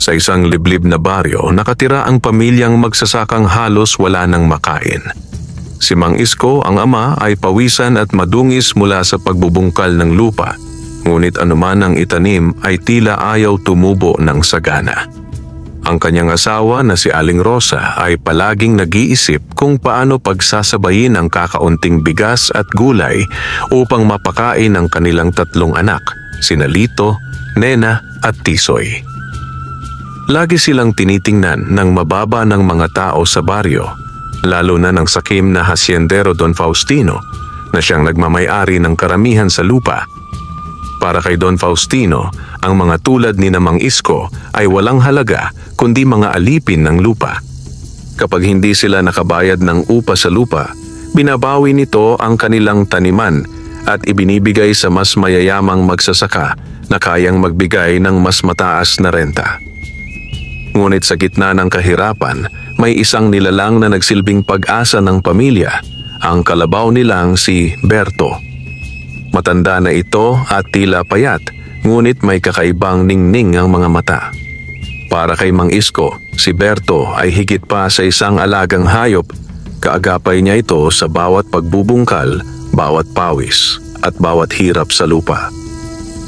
Sa isang liblib na baryo, nakatira ang pamilyang magsasakang halos wala nang makain. Si Mang Isko, ang ama, ay pawisan at madungis mula sa pagbubungkal ng lupa, ngunit anuman ang itanim ay tila ayaw tumubo ng sagana. Ang kanyang asawa na si Aling Rosa ay palaging nag-iisip kung paano pagsasabayin ang kakaunting bigas at gulay upang mapakain ang kanilang 3 anak, sina Lito, Nena at Tisoy. Lagi silang tinitingnan ng mababa ng mga tao sa baryo, lalo na ng sakim na hasyendero Don Faustino na siyang nagmamay-ari ng karamihan sa lupa. Para kay Don Faustino, ang mga tulad ni Mang Isko ay walang halaga kundi mga alipin ng lupa. Kapag hindi sila nakabayad ng upa sa lupa, binabawi nito ang kanilang taniman at ibinibigay sa mas mayayamang magsasaka na kayang magbigay ng mas mataas na renta. Ngunit sa gitna ng kahirapan, may isang nilalang na nagsilbing pag-asa ng pamilya, ang kalabaw nilang si Berto. Matanda na ito at tila payat, ngunit may kakaibang ningning ang mga mata. Para kay Mang Isko, si Berto ay higit pa sa isang alagang hayop. Kaagapay niya ito sa bawat pagbubungkal, bawat pawis, at bawat hirap sa lupa.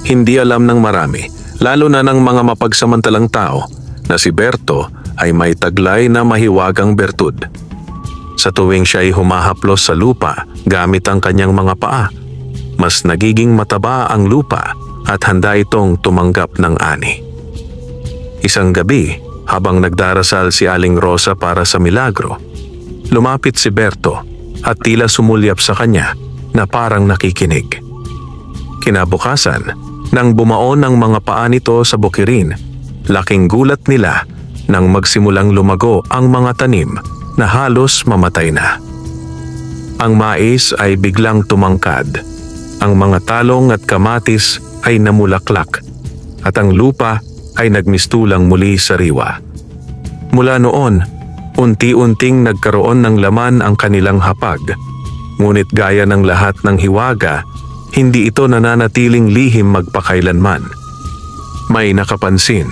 Hindi alam ng marami, lalo na ng mga mapagsamantalang tao, na si Berto ay may taglay na mahiwagang bertud. Sa tuwing siya ay humahaplos sa lupa gamit ang kanyang mga paa, mas nagiging mataba ang lupa at handa itong tumanggap ng ani. Isang gabi, habang nagdarasal si Aling Rosa para sa milagro, lumapit si Berto at tila sumulyap sa kanya na parang nakikinig. Kinabukasan, nang bumaon ang mga paa nito sa bukirin, laking gulat nila nang magsimulang lumago ang mga tanim na halos mamatay na. Ang mais ay biglang tumangkad, ang mga talong at kamatis ay namulaklak, at ang lupa ay nagmistulang muli sa riwa. Mula noon, unti-unting nagkaroon ng laman ang kanilang hapag, ngunit gaya ng lahat ng hiwaga, hindi ito nananatiling lihim magpakailanman. May nakapansin.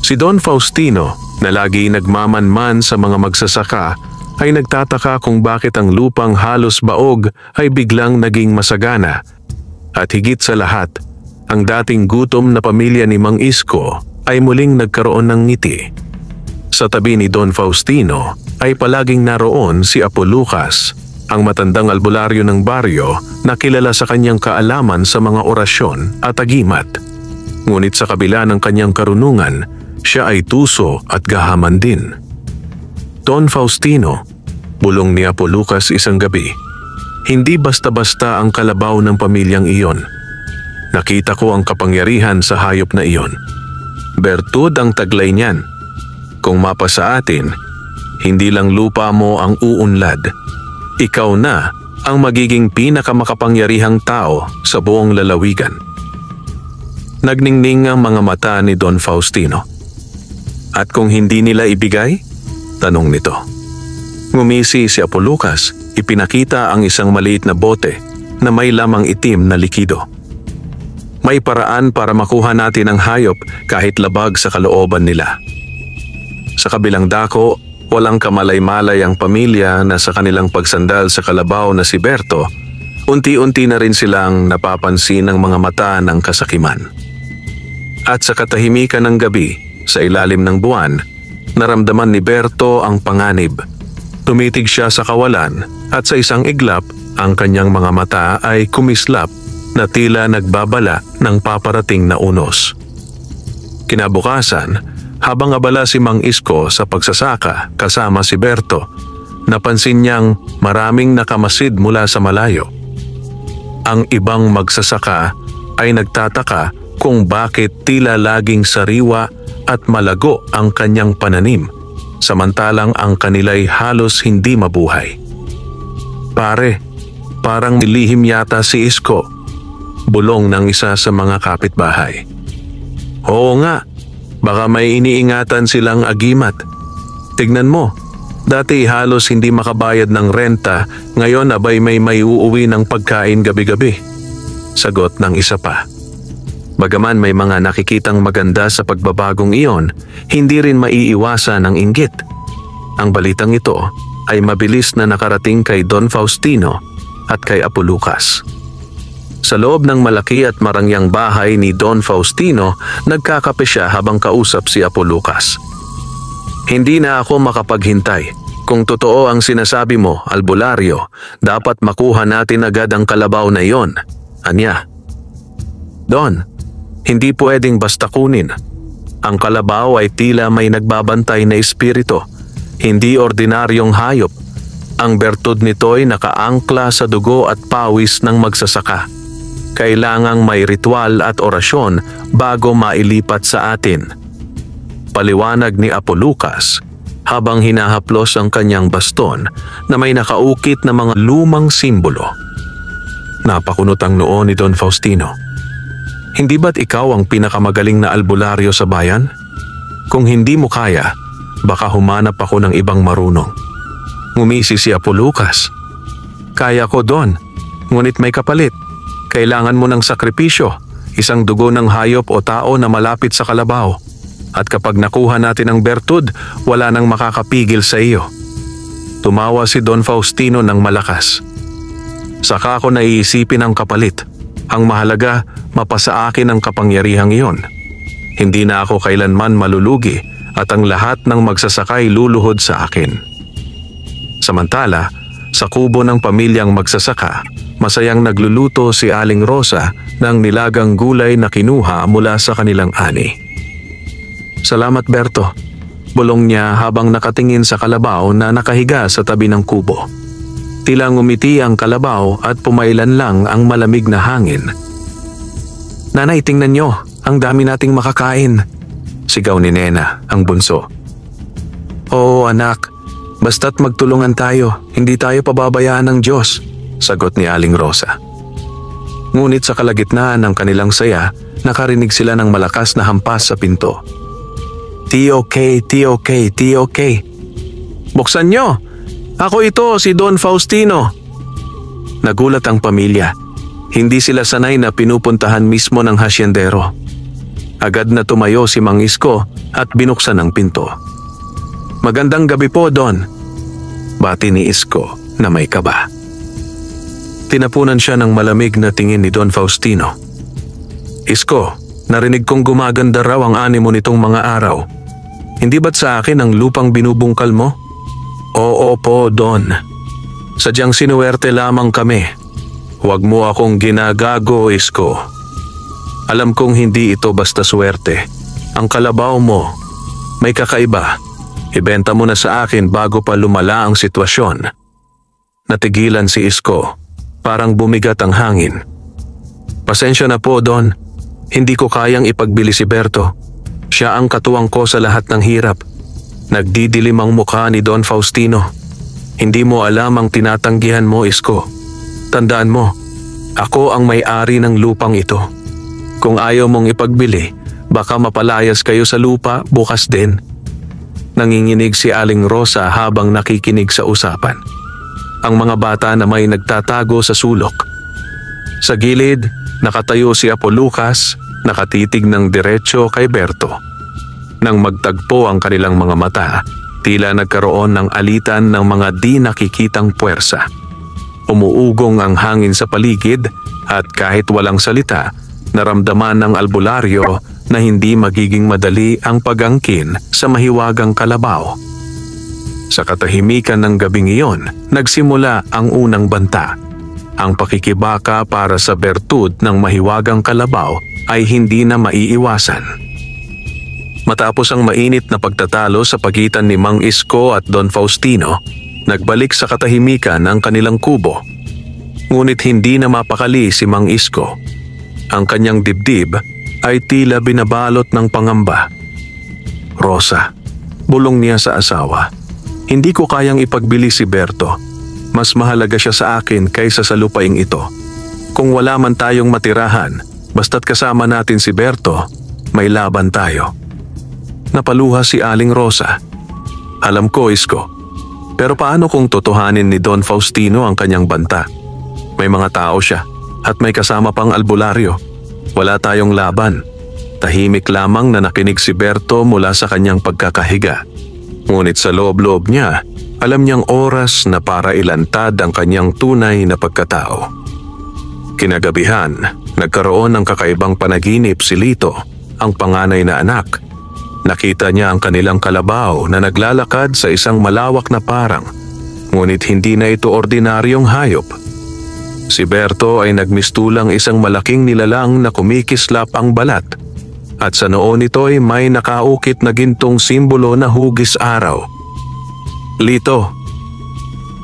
Si Don Faustino, na lagi nagmamanman sa mga magsasaka, ay nagtataka kung bakit ang lupang halos baog ay biglang naging masagana. At higit sa lahat, ang dating gutom na pamilya ni Mang Isko ay muling nagkaroon ng ngiti. Sa tabi ni Don Faustino ay palaging naroon si Apo Lucas, ang matandang albularyo ng baryo na kilala sa kanyang kaalaman sa mga orasyon at agimat. Ngunit sa kabila ng kanyang karunungan, siya ay tuso at gahaman din. Don Faustino, bulong ni Apo Lucas isang gabi, hindi basta-basta ang kalabaw ng pamilyang iyon. Nakita ko ang kapangyarihan sa hayop na iyon. Bertud ang taglay niyan. Kung mapa sa atin, hindi lang lupa mo ang uunlad. Ikaw na ang magiging pinakamakapangyarihang tao sa buong lalawigan. Nagningning ang mga mata ni Don Faustino. At kung hindi nila ibigay? Tanong nito. Ngumisi si Apo Lucas, ipinakita ang isang maliit na bote na may lamang itim na likido. May paraan para makuha natin ang hayop kahit labag sa kalooban nila. Sa kabilang dako, walang kamalay-malay ang pamilya na sa kanilang pagsandal sa kalabaw na si Berto, unti-unti na rin silang napapansin ng mga mata ng kasakiman. At sa katahimikan ng gabi, sa ilalim ng buwan, naramdaman ni Berto ang panganib. Tumitig siya sa kawalan at sa isang iglap, ang kanyang mga mata ay kumislap na tila nagbabala ng paparating na unos. Kinabukasan, habang abala si Mang Isko sa pagsasaka kasama si Berto, napansin niyang maraming nakamasid mula sa malayo. Ang ibang magsasaka ay nagtataka kung bakit tila laging sariwa at malago ang kanyang pananim, samantalang ang kanila'y halos hindi mabuhay. Pare, parang nilihim yata si Isko, bulong ng isa sa mga kapitbahay. Oo nga, baka may iniingatan silang agimat. Tignan mo, dati halos hindi makabayad ng renta, ngayon abay may uuwi ng pagkain gabi-gabi. Sagot ng isa pa. Bagaman may mga nakikitang maganda sa pagbabagong iyon, hindi rin maiiwasan ang inggit. Ang balitang ito ay mabilis na nakarating kay Don Faustino at kay Apo Lucas. Sa loob ng malaki at marangyang bahay ni Don Faustino, nagkakape siya habang kausap si Apo Lucas. Hindi na ako makapaghintay. Kung totoo ang sinasabi mo, albularyo, dapat makuha natin agad ang kalabaw na iyon. Anya. Don, hindi pwedeng basta kunin. Ang kalabaw ay tila may nagbabantay na espiritu, hindi ordinaryong hayop. Ang bertud nito'y nakaangkla sa dugo at pawis ng magsasaka. Kailangang may ritual at orasyon bago mailipat sa atin. Paliwanag ni Apo Lucas habang hinahaplos ang kanyang baston na may nakaukit na mga lumang simbolo. Napakunot ang noo ni Don Faustino. Hindi ba't ikaw ang pinakamagaling na albularyo sa bayan? Kung hindi mo kaya, baka humanap ako ng ibang marunong. Ngumisi si Apo Lucas. Kaya ko, Don, ngunit may kapalit. Kailangan mo ng sakripisyo, isang dugo ng hayop o tao na malapit sa kalabaw. At kapag nakuha natin ang bertud, wala nang makakapigil sa iyo. Tumawa si Don Faustino ng malakas. Saka ako naiisipin ang kapalit. Ang mahalaga, mapasa akin ang kapangyarihang iyon. Hindi na ako kailanman malulugi at ang lahat ng magsasakay luluhod sa akin. Samantala, sa kubo ng pamilyang magsasaka, masayang nagluluto si Aling Rosa ng nilagang gulay na kinuha mula sa kanilang ani. Salamat, Berto. Bulong niya habang nakatingin sa kalabaw na nakahiga sa tabi ng kubo. Tila ngumiti ang kalabaw at pumailan lang ang malamig na hangin. Nanay, tingnan niyo, ang dami nating makakain. Sigaw ni Nena, ang bunso. Oo, anak. Basta't magtulungan tayo, hindi tayo pababayaan ng Diyos, sagot ni Aling Rosa. Ngunit sa kalagitnaan ng kanilang saya, nakarinig sila ng malakas na hampas sa pinto. T.O.K. T.O.K. T.O.K. Buksan nyo! Ako ito, si Don Faustino. Nagulat ang pamilya. Hindi sila sanay na pinupuntahan mismo ng hasyendero. Agad na tumayo si Mang Isko at binuksan ang pinto. Magandang gabi po, Don. Bati ni Isko na may kaba. Tinapunan siya ng malamig na tingin ni Don Faustino. Isko, narinig kong gumaganda raw ang animo nitong mga araw. Hindi ba't sa akin ang lupang binubungkal mo? Oo po, Don. Sadyang sinuwerte lamang kami. Huwag mo akong ginagago, Isko. Alam kong hindi ito basta swerte. Ang kalabaw mo, may kakaiba. Ibenta mo na sa akin bago pa lumala ang sitwasyon. Natigilan si Isko. Parang bumigat ang hangin. Pasensya na po, Don. Hindi ko kayang ipagbili si Berto. Siya ang katuwang ko sa lahat ng hirap. Nagdidilim ang mukha ni Don Faustino. Hindi mo alam ang tinatanggihan mo, Isko. Tandaan mo, ako ang may-ari ng lupang ito. Kung ayaw mong ipagbili, baka mapalayas kayo sa lupa bukas din. Nanginginig si Aling Rosa habang nakikinig sa usapan. Ang mga bata na may nagtatago sa sulok. Sa gilid, nakatayo si Apo Lucas, nakatitig ng diretsyo kay Berto. Nang magtagpo ang kanilang mga mata, tila nagkaroon ng alitan ng mga di nakikitang puwersa. Umuugong ang hangin sa paligid at kahit walang salita, naramdaman ng albularyo na hindi magiging madali ang pag-angkin sa mahiwagang kalabaw. Sa katahimikan ng gabing iyon, nagsimula ang unang banta. Ang pakikibaka para sa bertud ng mahiwagang kalabaw ay hindi na maiiwasan. Matapos ang mainit na pagtatalo sa pagitan ni Mang Isko at Don Faustino, nagbalik sa katahimikan ang kanilang kubo. Ngunit hindi na mapakali si Mang Isko. Ang kanyang dibdib ay tila binabalot ng pangamba. Rosa, bulong niya sa asawa. Hindi ko kayang ipagbili si Berto. Mas mahalaga siya sa akin kaysa sa lupaing ito. Kung wala man tayong matirahan, basta't kasama natin si Berto, may laban tayo. Napaluha si Aling Rosa. Alam ko, Isko. Pero paano kung totohanin ni Don Faustino ang kanyang banta? May mga tao siya at may kasama pang albularyo. Wala tayong laban. Tahimik lamang na nakinig si Berto mula sa kanyang pagkakahiga. Ngunit sa loob-loob niya, alam niyang oras na para ilantad ang kanyang tunay na pagkatao. Kinagabihan, nagkaroon ng kakaibang panaginip si Lito, ang panganay na anak. Nakita niya ang kanilang kalabaw na naglalakad sa isang malawak na parang, ngunit hindi na ito ordinaryong hayop. Si Berto ay nagmistulang isang malaking nilalang na kumikislap ang balat, at sa noo nito ay may nakaukit na gintong simbolo na hugis araw. Lito,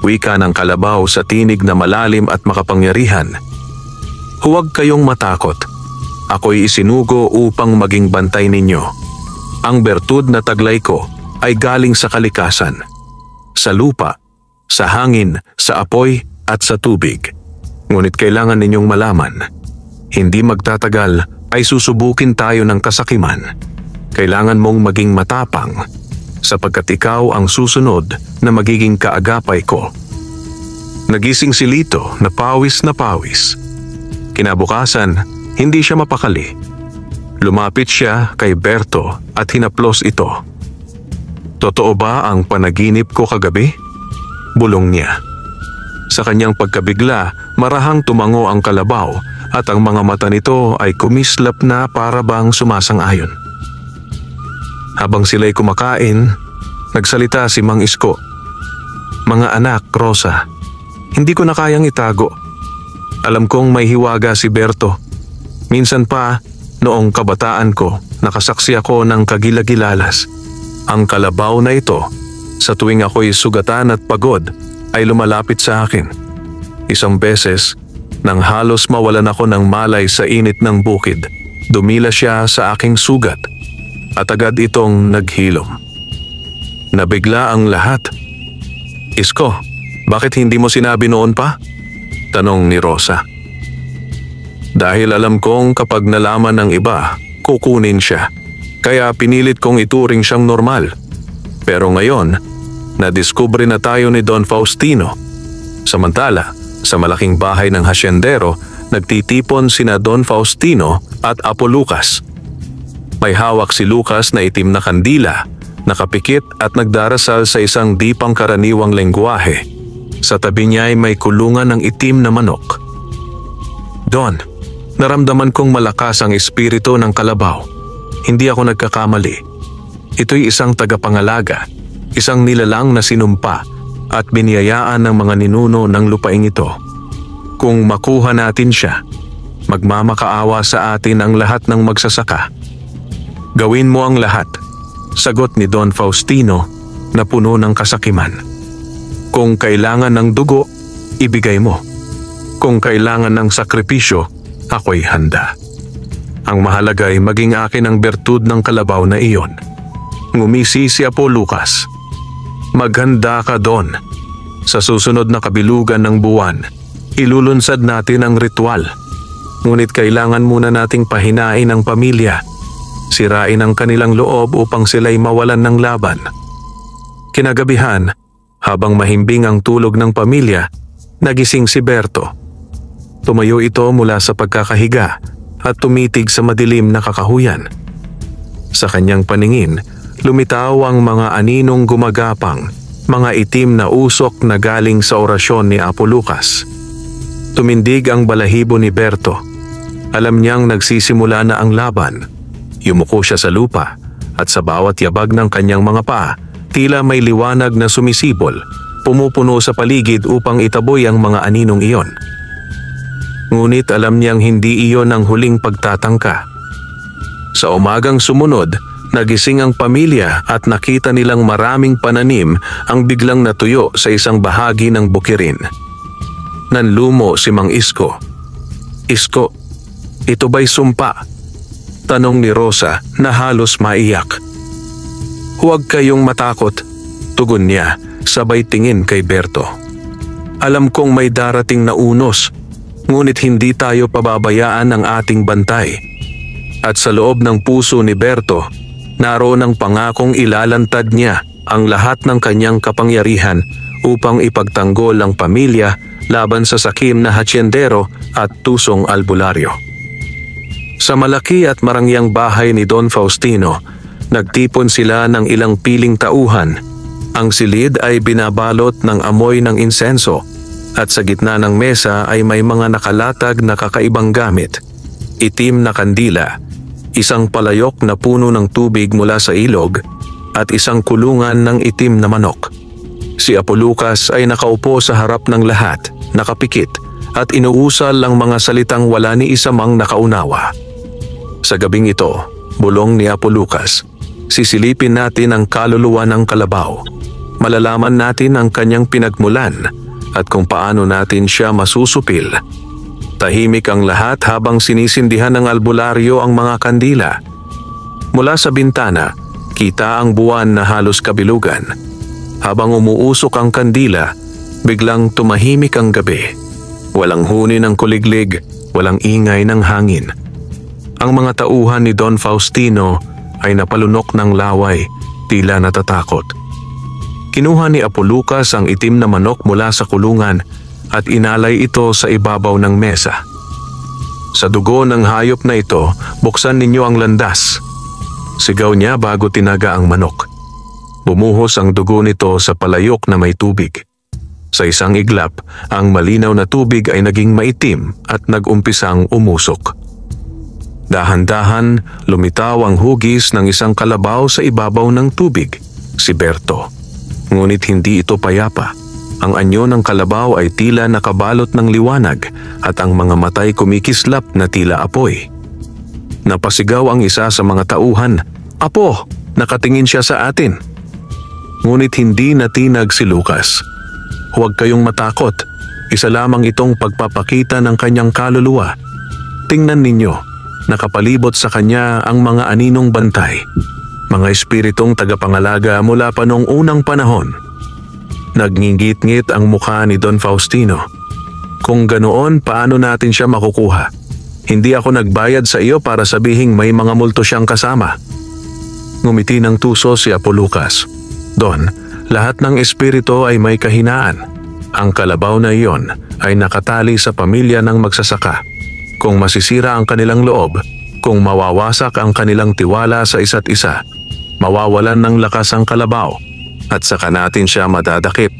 wika ng kalabaw sa tinig na malalim at makapangyarihan. Huwag kayong matakot. Ako'y isinugo upang maging bantay ninyo. Ang bertud na taglay ko ay galing sa kalikasan, sa lupa, sa hangin, sa apoy at sa tubig. Ngunit kailangan ninyong malaman, hindi magtatagal ay susubukin tayo ng kasakiman. Kailangan mong maging matapang, sapagkat ikaw ang susunod na magiging kaagapay ko. Nagising si Lito na pawis na pawis. Kinabukasan, hindi siya mapakali. Lumapit siya kay Berto at hinaplos ito. Totoo ba ang panaginip ko kagabi? Bulong niya. Sa kanyang pagkabigla, marahang tumango ang kalabaw at ang mga mata nito ay kumislap na para bang sumasang-ayon. Habang sila'y kumakain, nagsalita si Mang Isko. Mga anak, Rosa, hindi ko na kayang itago. Alam kong may hiwaga si Berto. Minsan pa, noong kabataan ko, nakasaksi ako ng kagilagilalas. Ang kalabaw na ito, sa tuwing ako'y sugatan at pagod, ay lumalapit sa akin. Isang beses, nang halos mawalan ako ng malay sa init ng bukid, dumila siya sa aking sugat at agad itong naghilom. Nabigla ang lahat. Isko, bakit hindi mo sinabi noon pa? Tanong ni Rosa. Dahil alam kong kapag nalaman ng iba, kukunin siya. Kaya pinilit kong ituring siyang normal. Pero ngayon, nadiskubre na tayo ni Don Faustino. Samantala, sa malaking bahay ng hasyendero, nagtitipon sina Don Faustino at Apo Lucas. May hawak si Lucas na itim na kandila, nakapikit at nagdarasal sa isang di pangkaraniwang lengguwahe. Sa tabi niya ay may kulungan ng itim na manok. Don, naramdaman kong malakas ang espiritu ng kalabaw. Hindi ako nagkakamali. Ito'y isang tagapangalaga, isang nilalang na sinumpa at biniyayaan ng mga ninuno ng lupaing ito. Kung makuha natin siya, magmamakaawa sa atin ang lahat ng magsasaka. Gawin mo ang lahat, sagot ni Don Faustino na puno ng kasakiman. Kung kailangan ng dugo, ibigay mo. Kung kailangan ng sakripisyo, ako'y handa. Ang mahalaga ay maging akin ang bertud ng kalabaw na iyon. Ngumisi si Apo Lucas. Maghanda ka, Don. Sa susunod na kabilugan ng buwan, ilulunsad natin ang ritual. Ngunit kailangan muna nating pahinain ang pamilya. Sirain ang kanilang loob upang sila'y mawalan ng laban. Kinagabihan, habang mahimbing ang tulog ng pamilya, nagising si Berto. Tumayo ito mula sa pagkakahiga at tumitig sa madilim na kakahuyan. Sa kanyang paningin, lumitaw ang mga aninong gumagapang, mga itim na usok na galing sa orasyon ni Apo Lucas. Tumindig ang balahibo ni Berto. Alam niyang nagsisimula na ang laban. Yumuko siya sa lupa at sa bawat yabag ng kanyang mga paa, tila may liwanag na sumisibol, pumupuno sa paligid upang itaboy ang mga aninong iyon. Ngunit alam niyang hindi iyon ang huling pagtatangka. Sa umagang sumunod, nagising ang pamilya at nakita nilang maraming pananim ang biglang natuyo sa isang bahagi ng bukirin. Nanlumo si Mang Isko. Isko, ito ba'y sumpa? Tanong ni Rosa na halos maiyak. Huwag kayong matakot, tugon niya sabay tingin kay Berto. Alam kong may darating na unos, ngunit hindi tayo pababayaan ng ating bantay. At sa loob ng puso ni Berto, naroon ang pangakong ilalantad niya ang lahat ng kanyang kapangyarihan upang ipagtanggol ang pamilya laban sa sakim na hasyendero at tusong albularyo. Sa malaki at marangyang bahay ni Don Faustino, nagtipon sila ng ilang piling tauhan. Ang silid ay binabalot ng amoy ng insenso at sa gitna ng mesa ay may mga nakalatag na kakaibang gamit. Itim na kandila, isang palayok na puno ng tubig mula sa ilog at isang kulungan ng itim na manok. Si Apo Lucas ay nakaupo sa harap ng lahat, nakapikit at inuusal ang mga salitang wala ni isa mang nakaunawa. Sa gabing ito, bulong ni Apo Lucas, sisilipin natin ang kaluluwa ng kalabaw. Malalaman natin ang kanyang pinagmulan at kung paano natin siya masusupil. Tahimik ang lahat habang sinisindihan ng albularyo ang mga kandila. Mula sa bintana, kita ang buwan na halos kabilugan. Habang umuusok ang kandila, biglang tumahimik ang gabi. Walang huni ng kuliglig, walang ingay ng hangin. Ang mga tauhan ni Don Faustino ay napalunok ng laway, tila natatakot. Kinuha ni Apo Lucas ang itim na manok mula sa kulungan at inalay ito sa ibabaw ng mesa. Sa dugo ng hayop na ito, buksan ninyo ang landas. Sigaw niya bago tinaga ang manok. Bumuhos ang dugo nito sa palayok na may tubig. Sa isang iglap, ang malinaw na tubig ay naging maitim at nag-umpisang umusok. Dahan-dahan, lumitaw ang hugis ng isang kalabaw sa ibabaw ng tubig, si Berto. Ngunit hindi ito payapa. Ang anyo ng kalabaw ay tila nakabalot ng liwanag at ang mga matay kumikislap na tila apoy. Napasigaw ang isa sa mga tauhan, "Apo, nakatingin siya sa atin." Ngunit hindi natinag si Lucas. "Huwag kayong matakot. Isa lamang itong pagpapakita ng kanyang kaluluwa. Tingnan ninyo, nakapalibot sa kanya ang mga aninong bantay. Mga espiritong tagapangalaga mula pa noong unang panahon." Nagngingit-ngit ang mukha ni Don Faustino. "Kung ganoon, paano natin siya makukuha? Hindi ako nagbayad sa iyo para sabihing may mga multo siyang kasama." Ngumiti ng tuso si Apo Lucas. "Don, lahat ng espiritu ay may kahinaan. Ang kalabaw na iyon ay nakatali sa pamilya ng magsasaka. Kung masisira ang kanilang loob, kung mawawasak ang kanilang tiwala sa isa't isa, mawawalan ng lakas ang kalabaw at saka natin siya madadakip."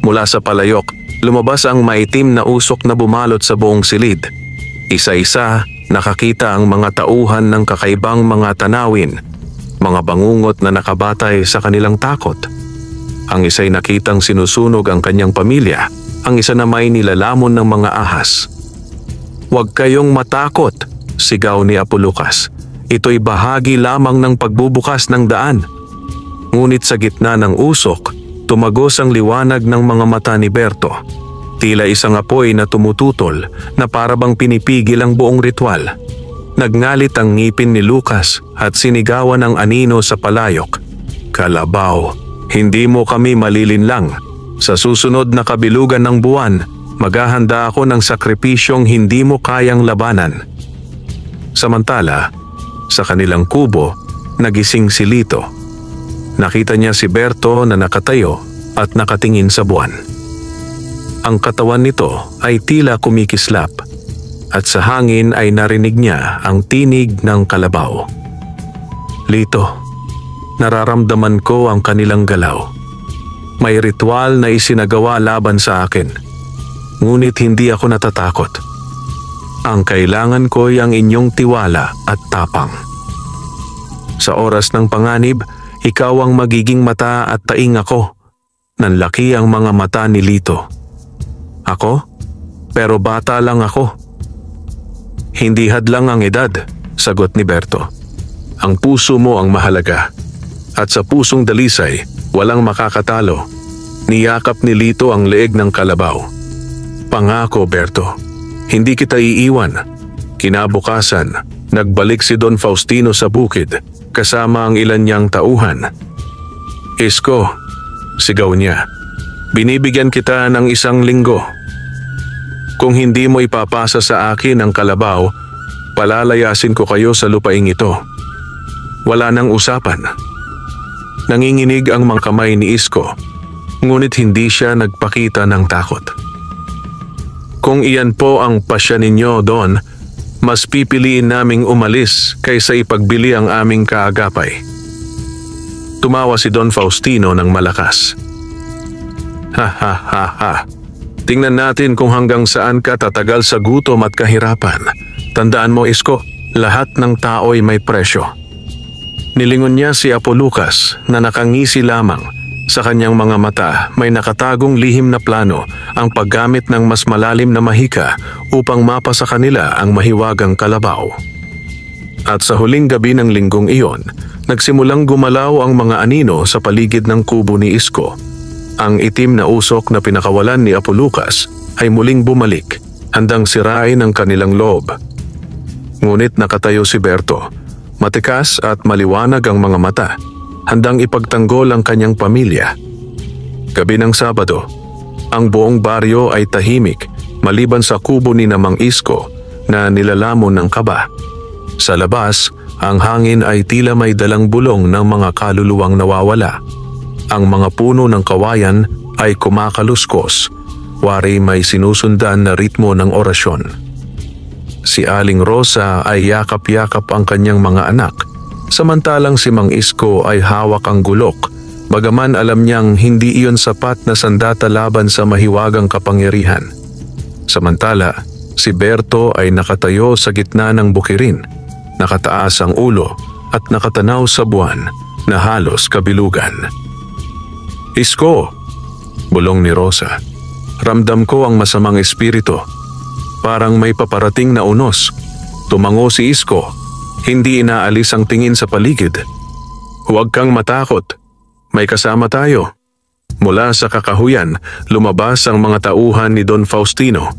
Mula sa palayok, lumabas ang maitim na usok na bumalot sa buong silid. Isa-isa, nakakita ang mga tauhan ng kakaibang mga tanawin, mga bangungot na nakabatay sa kanilang takot. Ang isa'y nakitang sinusunog ang kanyang pamilya, ang isa na may nilalamon ng mga ahas. "Huwag kayong matakot," sigaw ni Apo Lucas. "Ito'y bahagi lamang ng pagbubukas ng daan." Ngunit sa gitna ng usok, tumagos ang liwanag ng mga mata ni Berto. Tila isang apoy na tumututol na parabang pinipigil ang buong ritual. Nagngalit ang ngipin ni Lucas at sinigawan ang anino sa palayok. "Kalabaw, hindi mo kami malilinlang. Sa susunod na kabilugan ng buwan, maghahanda ako ng sakripisyong hindi mo kayang labanan." Samantala, sa kanilang kubo, nagising si Lito. Nakita niya si Berto na nakatayo at nakatingin sa buwan. Ang katawan nito ay tila kumikislap at sa hangin ay narinig niya ang tinig ng kalabaw. "Lito, nararamdaman ko ang kanilang galaw. May ritual na isinagawa laban sa akin. Ngunit hindi ako natatakot. Ang kailangan ko ay ang inyong tiwala at tapang. Sa oras ng panganib, ikaw ang magiging mata at taing ako." Nanlaki ang mga mata ni Lito. "Ako? Pero bata lang ako." "Hindi hadlang ang edad," sagot ni Berto. "Ang puso mo ang mahalaga. At sa pusong dalisay, walang makakatalo." Niyakap ni Lito ang leeg ng kalabaw. "Pangako, Berto, hindi kita iiwan." Kinabukasan, nagbalik si Don Faustino sa bukid kasama ang ilan niyang tauhan. "Isko," sigaw niya, "binibigyan kita ng 1 linggo. Kung hindi mo ipapasa sa akin ang kalabaw, palalayasin ko kayo sa lupaing ito. Wala nang usapan." Nanginginig ang mga kamay ni Isko, ngunit hindi siya nagpakita ng takot. "Kung iyan po ang pasya ninyo, Don, Mas pipiliin naming umalis kaysa ipagbili ang aming kaagapay. Tumawa si Don Faustino ng malakas. Ha ha ha ha. Tingnan natin kung hanggang saan ka tatagal sa gutom at kahirapan. Tandaan mo, Isko, lahat ng tao'y may presyo. Nilingon niya si Apo Lucas na nakangisi lamang. Sa kanyang mga mata may nakatagong lihim na plano ang paggamit ng mas malalim na mahika upang mapa sa kanila ang mahiwagang kalabaw. At sa huling gabi ng linggong iyon, nagsimulang gumalaw ang mga anino sa paligid ng kubo ni Isko. Ang itim na usok na pinakawalan ni Apo Lucas ay muling bumalik, handang sirain ang kanilang loob. Ngunit nakatayo si Berto, matikas at maliwanag ang mga mata, handang ipagtanggol ang kanyang pamilya. Gabi ng Sabado, ang buong baryo ay tahimik maliban sa kubo ni Mang Isko na nilalamon ng kaba. Sa labas, ang hangin ay tila may dalang bulong ng mga kaluluwang nawawala. Ang mga puno ng kawayan ay kumakaluskos, wari may sinusundan na ritmo ng orasyon. Si Aling Rosa ay yakap-yakap ang kanyang mga anak, samantalang si Mang Isko ay hawak ang gulok, bagaman alam niyang hindi iyon sapat na sandata laban sa mahiwagang kapangyarihan. Samantala, si Berto ay nakatayo sa gitna ng bukirin, nakataas ang ulo at nakatanaw sa buwan na halos kabilugan. Isko, bulong ni Rosa. Ramdam ko ang masamang espiritu. Parang may paparating na unos. Tumango si Isko. Hindi inaalis ang tingin sa paligid. Huwag kang matakot. May kasama tayo. Mula sa kakahuyan, lumabas ang mga tauhan ni Don Faustino.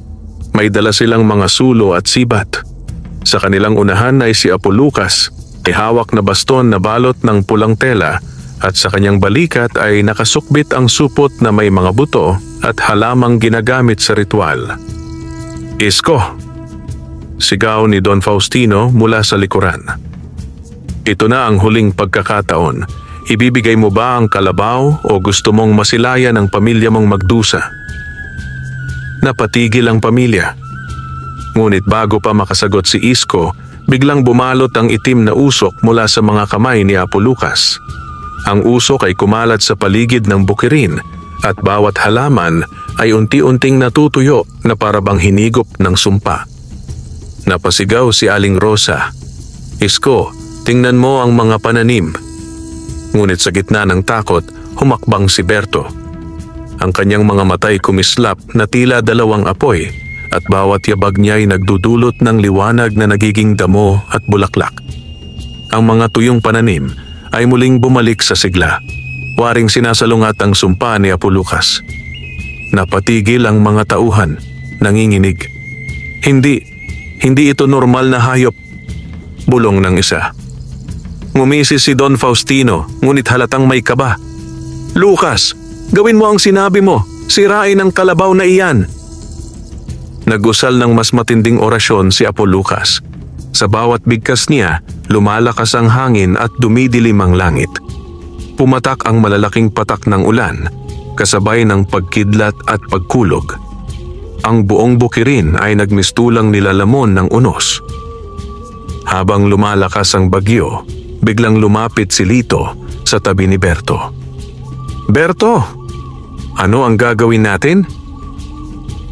May dala silang mga sulo at sibat. Sa kanilang unahan ay si Apo Lucas, may hawak na baston na balot ng pulang tela at sa kanyang balikat ay nakasukbit ang supot na may mga buto at halamang ginagamit sa ritual. Isko! Sigaw ni Don Faustino mula sa likuran. Ito na ang huling pagkakataon. Ibibigay mo ba ang kalabaw o gusto mong masilayan ang pamilya mong magdusa? Napatigil ang pamilya. Ngunit bago pa makasagot si Isko, biglang bumalot ang itim na usok mula sa mga kamay ni Apo Lucas. Ang usok ay kumalat sa paligid ng bukirin at bawat halaman ay unti-unting natutuyo na parabang hinigop ng sumpa. Napasigaw si Aling Rosa. Isko, tingnan mo ang mga pananim. Ngunit sa gitna ng takot, humakbang si Berto. Ang kanyang mga matay kumislap na tila dalawang apoy at bawat yabag niya ay nagdudulot ng liwanag na nagiging damo at bulaklak. Ang mga tuyong pananim ay muling bumalik sa sigla. Waring sinasalungat ang sumpa ni Apo Lucas. Napatigil ang mga tauhan, nanginginig. Hindi ito normal na hayop, bulong ng isa. Ngumisi si Don Faustino, ngunit halatang may kaba. Lucas, gawin mo ang sinabi mo, sirain ang kalabaw na iyan. Nagusal ng mas matinding orasyon si Apo Lucas. Sa bawat bigkas niya, lumalakas ang hangin at dumidilim ang langit. Pumatak ang malalaking patak ng ulan, kasabay ng pagkidlat at pagkulog. Ang buong bukirin ay nagmistulang nilalamon ng unos. Habang lumalakas ang bagyo, biglang lumapit si Lito sa tabi ni Berto. Berto, ano ang gagawin natin?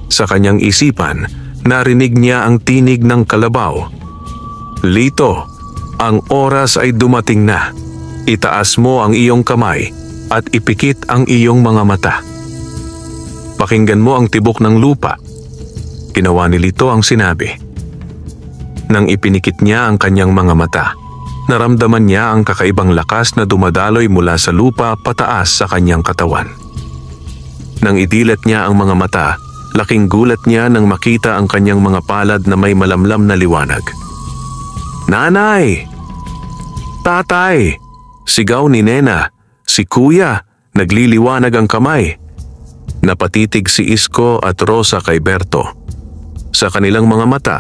Sa kanyang isipan, narinig niya ang tinig ng kalabaw. Lito, ang oras ay dumating na. Itaas mo ang iyong kamay at ipikit ang iyong mga mata. Pakinggan mo ang tibok ng lupa. Ginawa ni Lito ang sinabi. Nang ipinikit niya ang kanyang mga mata, naramdaman niya ang kakaibang lakas na dumadaloy mula sa lupa pataas sa kanyang katawan. Nang idilat niya ang mga mata, laking gulat niya nang makita ang kanyang mga palad na may malamlam na liwanag. Nanay! Tatay! Sigaw ni Nena. Si Kuya, nagliliwanag ang kamay. Napatitig si Isko at Rosa kay Berto. Sa kanilang mga mata,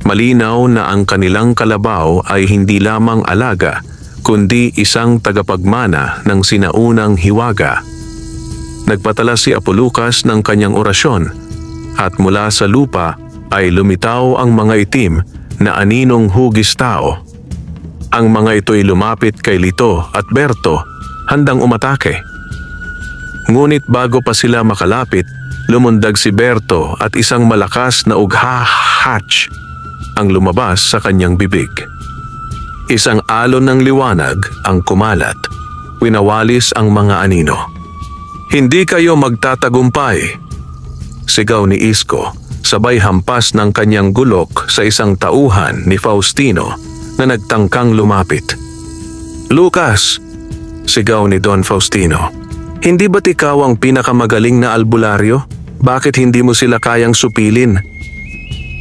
malinaw na ang kanilang kalabaw ay hindi lamang alaga, kundi isang tagapagmana ng sinaunang hiwaga. Nagpatala si Apo Lucas ng kanyang orasyon at mula sa lupa ay lumitaw ang mga itim na aninong hugis tao. Ang mga ito'y lumapit kay Lito at Berto, handang umatake. Ngunit bago pa sila makalapit, lumundag si Berto at isang malakas na ugha-hatch ang lumabas sa kanyang bibig. Isang alon ng liwanag ang kumalat, winawalis ang mga anino. "Hindi kayo magtatagumpay," sigaw ni Isko, sabay hampas ng kanyang gulok sa isang tauhan ni Faustino na nagtangkang lumapit. "Lucas!" sigaw ni Don Faustino. "Hindi ba't ikaw ang pinakamagaling na albularyo? Bakit hindi mo sila kayang supilin?"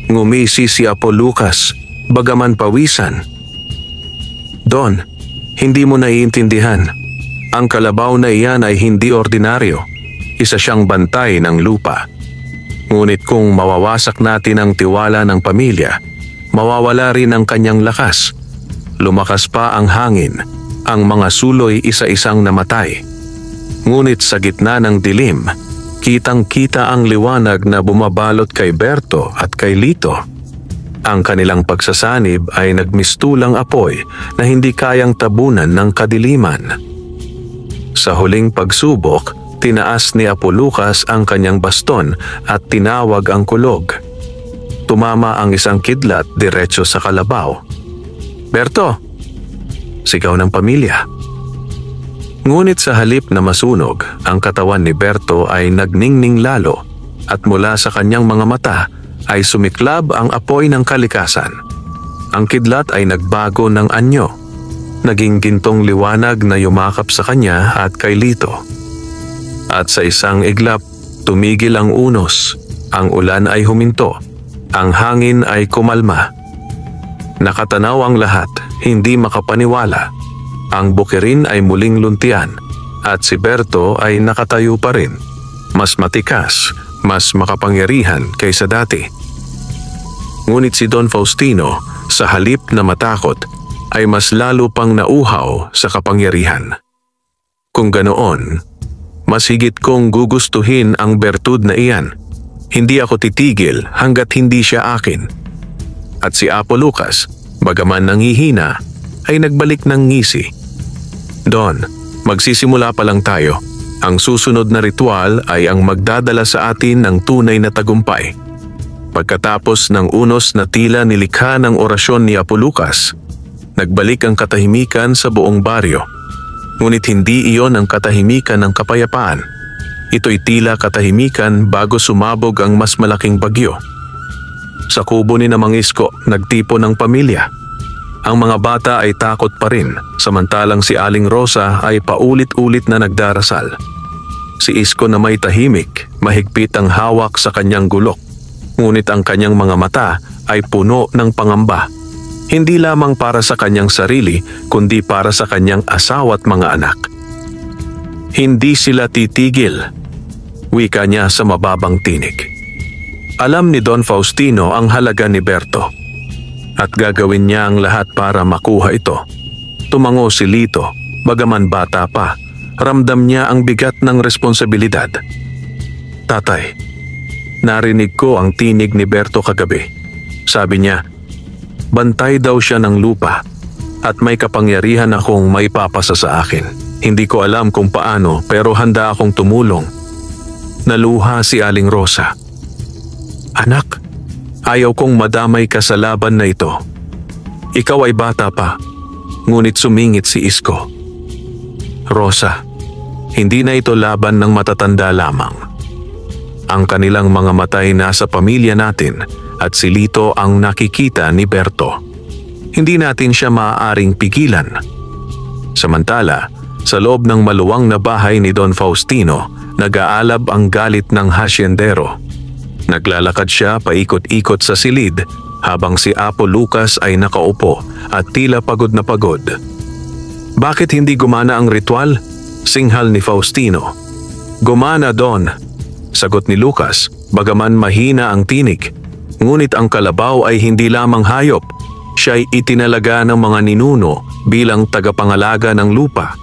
Ngumisi si Apo Lucas, bagaman pawisan. "Don, hindi mo naiintindihan. Ang kalabaw na iyan ay hindi ordinaryo. Isa siyang bantay ng lupa. Ngunit kung mawawasak natin ang tiwala ng pamilya, mawawala rin ang kanyang lakas. Lumakas pa ang hangin, ang mga suloy isa-isang namatay. Ngunit sa gitna ng dilim, kitang-kita ang liwanag na bumabalot kay Berto at kay Lito. Ang kanilang pagsasanib ay nagmistulang apoy na hindi kayang tabunan ng kadiliman." Sa huling pagsubok, tinaas ni Apo Lucas ang kanyang baston at tinawag ang kulog. Tumama ang isang kidlat diretso sa kalabaw. "Berto!" sigaw ng pamilya. Ngunit sa halip na masunog, ang katawan ni Berto ay nagningning lalo at mula sa kanyang mga mata ay sumiklab ang apoy ng kalikasan. Ang kidlat ay nagbago ng anyo. Naging gintong liwanag na yumakap sa kanya at kay Lito. At sa isang iglap, tumigil ang unos. Ang ulan ay huminto. Ang hangin ay kumalma. Nakatanaw ang lahat, hindi makapaniwala. Ang bukirin ay muling luntian at si Berto ay nakatayo pa rin. Mas matikas, mas makapangyarihan kaysa dati. Ngunit si Don Faustino, sa halip na matakot, ay mas lalo pang nauhaw sa kapangyarihan. Kung ganoon, mas higit kong gugustuhin ang bertud na iyan. Hindi ako titigil hanggat hindi siya akin. At si Apo Lucas, bagaman nanghihina, ay nagbalik ng ngisi. "Don, magsisimula pa lang tayo. Ang susunod na ritual ay ang magdadala sa atin ng tunay na tagumpay." Pagkatapos ng unos na tila nilikha ng orasyon ni Apo Lucas, nagbalik ang katahimikan sa buong baryo. Ngunit hindi iyon ang katahimikan ng kapayapaan. Ito'y tila katahimikan bago sumabog ang mas malaking bagyo. Sa kubo ni Mang Isko, nagtipon ng pamilya. Ang mga bata ay takot pa rin, samantalang si Aling Rosa ay paulit-ulit na nagdarasal. Si Isko na may tahimik, mahigpit ang hawak sa kanyang gulok. Ngunit ang kanyang mga mata ay puno ng pangamba. Hindi lamang para sa kanyang sarili, kundi para sa kanyang asawa at mga anak. "Hindi sila titigil," wika niya sa mababang tinig. Alam ni Don Faustino ang halaga ni Berto at gagawin niya ang lahat para makuha ito. Tumango si Lito, bagaman bata pa, ramdam niya ang bigat ng responsibilidad. "Tatay, narinig ko ang tinig ni Berto kagabi. Sabi niya, bantay daw siya ng lupa at may kapangyarihan akong maipapasa sa akin. Hindi ko alam kung paano pero handa akong tumulong." Naluha si Aling Rosa. "Anak, ayaw kong madamay ka sa laban na ito. Ikaw ay bata pa." Ngunit sumingit si Isko. "Rosa, hindi na ito laban ng matatanda lamang. Ang kanilang mga mata ay nasa pamilya natin at si Lito ang nakikita ni Berto. Hindi natin siya maaaring pigilan." Samantala, sa loob ng maluwang na bahay ni Don Faustino, nag-aalab ang galit ng hasyendero. Naglalakad siya paikot-ikot sa silid habang si Apo Lucas ay nakaupo at tila pagod na pagod. "Bakit hindi gumana ang ritual?" singhal ni Faustino. "Gumana, Don," sagot ni Lucas, bagaman mahina ang tinig. Ngunit ang kalabaw ay hindi lamang hayop. Siya'y itinalaga ng mga ninuno bilang tagapangalaga ng lupa.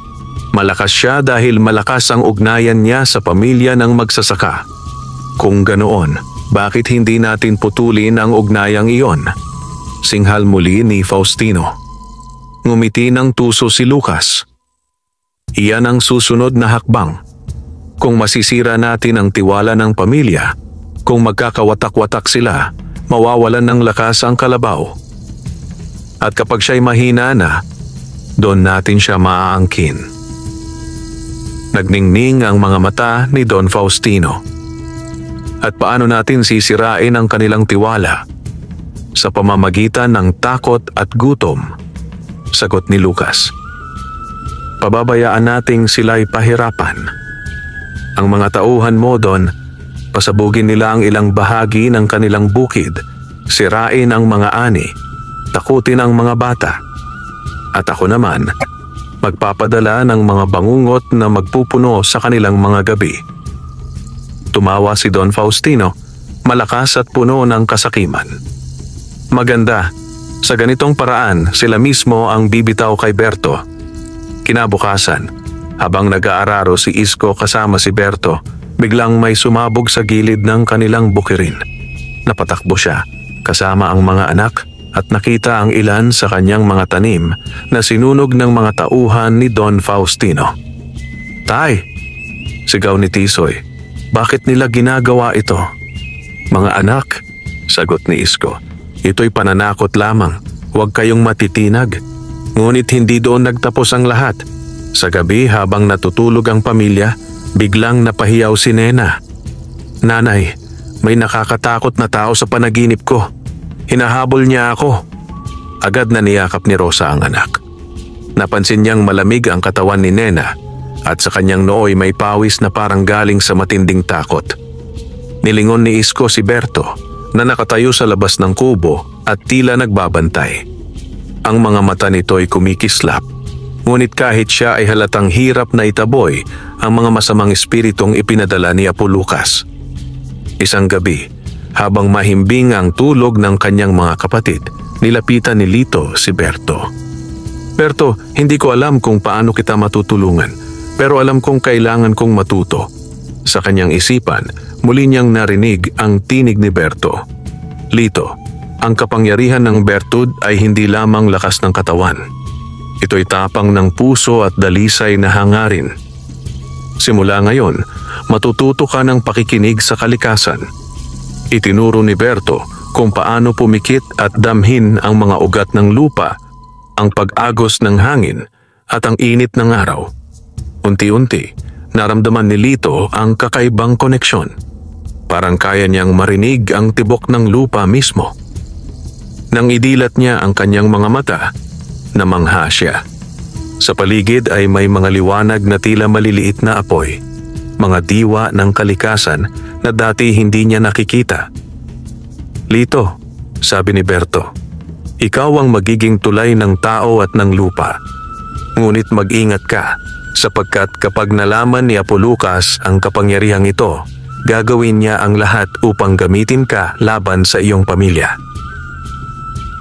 Malakas siya dahil malakas ang ugnayan niya sa pamilya ng magsasaka. Kung ganoon, bakit hindi natin putulin ang ugnayang iyon? Singhal muli ni Faustino. Ngumiti ng tuso si Lucas. Iyan ang susunod na hakbang. Kung masisira natin ang tiwala ng pamilya, kung magkakawatak-watak sila, mawawalan ng lakas ang kalabaw. At kapag siya'y mahina na, doon natin siya maaangkin. Nagningning ang mga mata ni Don Faustino. At paano natin sisirain ang kanilang tiwala? Sa pamamagitan ng takot at gutom, sagot ni Lucas. Pababayaan nating sila'y pahirapan. Ang mga tauhan mo doon, pasabugin nila ang ilang bahagi ng kanilang bukid, sirain ang mga ani, takutin ang mga bata. At ako naman, magpapadala ng mga bangungot na magpupuno sa kanilang mga gabi. Tumawa si Don Faustino, malakas at puno ng kasakiman. Maganda, sa ganitong paraan sila mismo ang bibitaw kay Berto. Kinabukasan, habang nag-aararo si Isko kasama si Berto, biglang may sumabog sa gilid ng kanilang bukirin. Napatakbo siya, kasama ang mga anak, at nakita ang ilan sa kanyang mga tanim na sinunog ng mga tauhan ni Don Faustino. "Tay!" sigaw ni Tisoy. "Bakit nila ginagawa ito?" "Mga anak," sagot ni Isko, "ito'y pananakot lamang. Huwag kayong matitinag." Ngunit hindi doon nagtapos ang lahat. Sa gabi habang natutulog ang pamilya, biglang napahiyaw si Nena. "Nanay, may nakakatakot na tao sa panaginip ko. Hinahabol niya ako." Agad na niyakap ni Rosa ang anak. Napansin niyang malamig ang katawan ni Nena at sa kanyang nooy may pawis na parang galing sa matinding takot. Nilingon ni Isko si Berto na nakatayo sa labas ng kubo at tila nagbabantay. Ang mga mata nito'y kumikislap, ngunit kahit siya ay halatang hirap na itaboy ang mga masamang espiritong ipinadala ni Apo Lucas. Isang gabi, habang mahimbing ang tulog ng kanyang mga kapatid, nilapitan ni Lito si Berto. "Berto, hindi ko alam kung paano kita matutulungan, pero alam kong kailangan kong matuto." Sa kanyang isipan, muli niyang narinig ang tinig ni Berto. "Lito, ang kapangyarihan ng bertud ay hindi lamang lakas ng katawan. Ito'y tapang ng puso at dalisay na hangarin. Simula ngayon, matututo ka ng pakikinig sa kalikasan." Itinuro ni Berto kung paano pumikit at damhin ang mga ugat ng lupa, ang pag-agos ng hangin at ang init ng araw. Unti-unti, naramdaman ni Lito ang kakaibang koneksyon. Parang kaya niyang marinig ang tibok ng lupa mismo. Nang idilat niya ang kanyang mga mata, namangha siya. Sa paligid ay may mga liwanag na tila maliliit na apoy, mga diwa ng kalikasan na dati hindi niya nakikita. "Lito," sabi ni Berto, "ikaw ang magiging tulay ng tao at ng lupa. Ngunit mag-ingat ka, sapagkat kapag nalaman ni Apo Lucas ang kapangyarihang ito, gagawin niya ang lahat upang gamitin ka laban sa iyong pamilya."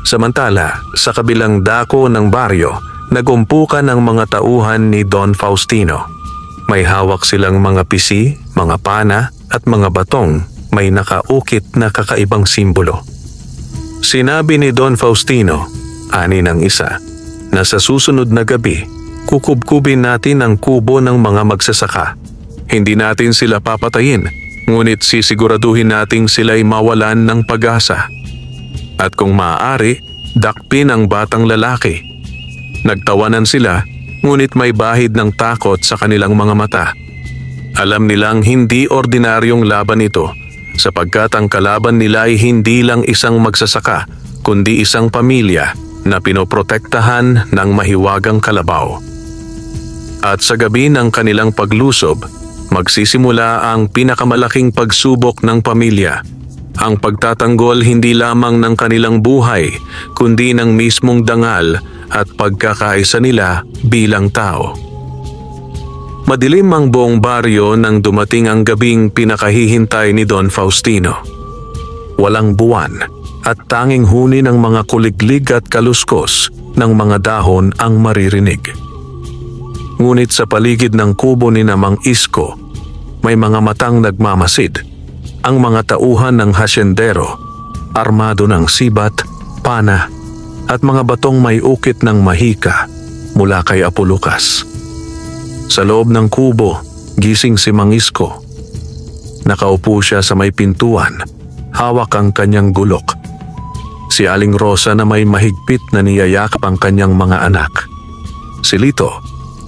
Samantala, sa kabilang dako ng baryo, nagumpukan ang mga tauhan ni Don Faustino. May hawak silang mga pisi, mga pana at mga batong may nakaukit na kakaibang simbolo. Sinabi ni Don Faustino, ani ng isa, na sa susunod na gabi, kukubkubin natin ang kubo ng mga magsasaka. Hindi natin sila papatayin, ngunit sisiguraduhin nating sila'y mawalan ng pag-asa. At kung maaari, dakpin ang batang lalaki. Nagtawanan sila, ngunit may bahid ng takot sa kanilang mga mata. Alam nilang hindi ordinaryong laban ito, sapagkat ang kalaban nila ay hindi lang isang magsasaka, kundi isang pamilya na pinoprotektahan ng mahiwagang kalabaw. At sa gabi ng kanilang paglusob, magsisimula ang pinakamalaking pagsubok ng pamilya. Ang pagtatanggol hindi lamang ng kanilang buhay, kundi ng mismong dangal at pagkakaisa nila bilang tao. Madilim ang buong baryo nang dumating ang gabing pinakahihintay ni Don Faustino. Walang buwan at tanging huni ng mga kuliglig at kaluskos ng mga dahon ang maririnig. Ngunit sa paligid ng kubo ni Namang Isko, may mga matang nagmamasid. Ang mga tauhan ng hasyendero, armado ng sibat, pana at mga batong may ukit ng mahika mula kay Apulukas. Sa loob ng kubo, gising si Mang Isko. Nakaupo siya sa may pintuan, hawak ang kanyang gulok. Si Aling Rosa na may mahigpit na niyayakap ang kanyang mga anak. Si Lito,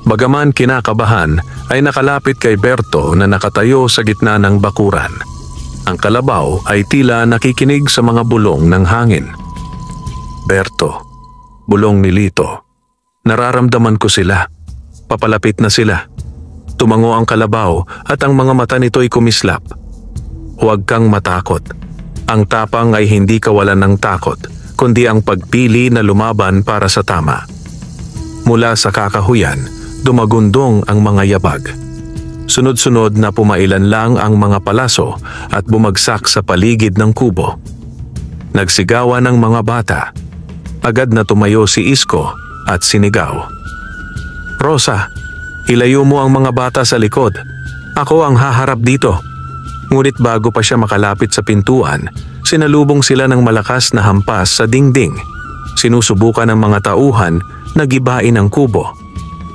bagaman kinakabahan, ay nakalapit kay Berto na nakatayo sa gitna ng bakuran. Ang kalabaw ay tila nakikinig sa mga bulong ng hangin. Berto, bulong ni Lito. Nararamdaman ko sila. Papalapit na sila. Tumango ang kalabaw at ang mga mata nito'y kumislap. Huwag kang matakot. Ang tapang ay hindi kawalan ng takot, kundi ang pagpili na lumaban para sa tama. Mula sa kakahuyan, dumagundong ang mga yabag. Sunod-sunod na pumailan lang ang mga palaso at bumagsak sa paligid ng kubo. Nagsigawan ng mga bata. Agad na tumayo si Isko at sinigaw. Rosa, ilayo mo ang mga bata sa likod. Ako ang haharap dito. Ngunit bago pa siya makalapit sa pintuan, sinalubong sila ng malakas na hampas sa dingding. Sinusubukan ng mga tauhan na gibain ang kubo.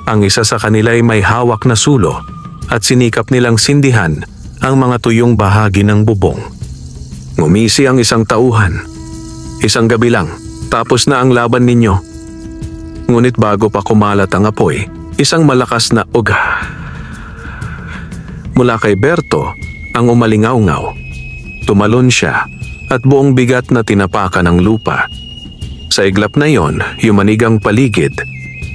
Ang isa sa kanila ay may hawak na sulo at sinikap nilang sindihan ang mga tuyong bahagi ng bubong. Ngumisi ang isang tauhan. Isang gabi lang, tapos na ang laban ninyo. Ngunit bago pa kumalat ang apoy, isang malakas na uga mula kay Berto ang umalingaw-ngaw. Tumalon siya at buong bigat na tinapakan ng lupa. Sa iglap na iyon, yumanig ang paligid.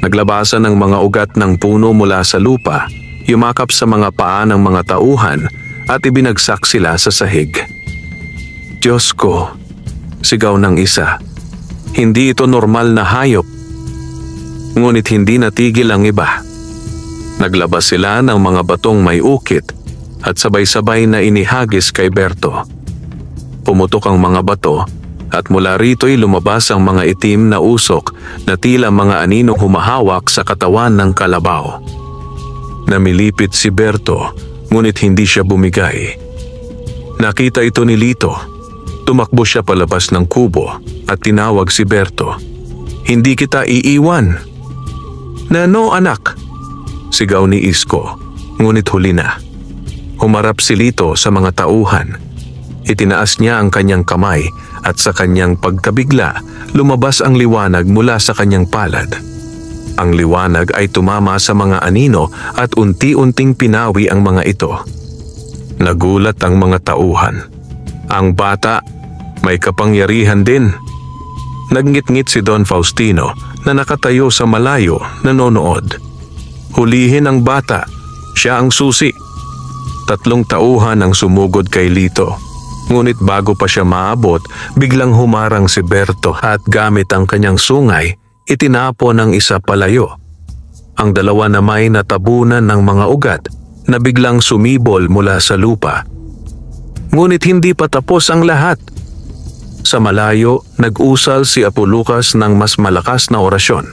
Naglabasan ng mga ugat ng puno mula sa lupa, yumakap sa mga paa ng mga tauhan at ibinagsak sila sa sahig. Diyos ko, sigaw ng isa. Hindi ito normal na hayop. Ngunit hindi natigil ang iba. Naglabas sila ng mga batong may ukit at sabay-sabay na inihagis kay Berto. Pumutok ang mga bato at mula rito'y lumabas ang mga itim na usok na tila mga aninong humahawak sa katawan ng kalabaw. Namilipit si Berto, ngunit hindi siya bumigay. Nakita ito ni Lito. Tumakbo siya palabas ng kubo at tinawag si Berto. Hindi kita iiwan. Nano anak? Sigaw ni Isko, ngunit huli na. Humarap si Lito sa mga tauhan. Itinaas niya ang kanyang kamay at sa kanyang pagkabigla, lumabas ang liwanag mula sa kanyang palad. Ang liwanag ay tumama sa mga anino at unti-unting pinawi ang mga ito. Nagulat ang mga tauhan. Ang bata, may kapangyarihan din. Nagngit-ngit si Don Faustino na nakatayo sa malayo nanonood. Hulihin ang bata, siya ang susi. 3 tauhan ang sumugod kay Lito. Ngunit bago pa siya maabot, biglang humarang si Berto at gamit ang kanyang sungay, itinapon ang isa palayo. Ang dalawa na may natabunan ng mga ugat na biglang sumibol mula sa lupa. Ngunit hindi pa tapos ang lahat. Sa malayo, nag-usal si Apulukas ng mas malakas na orasyon.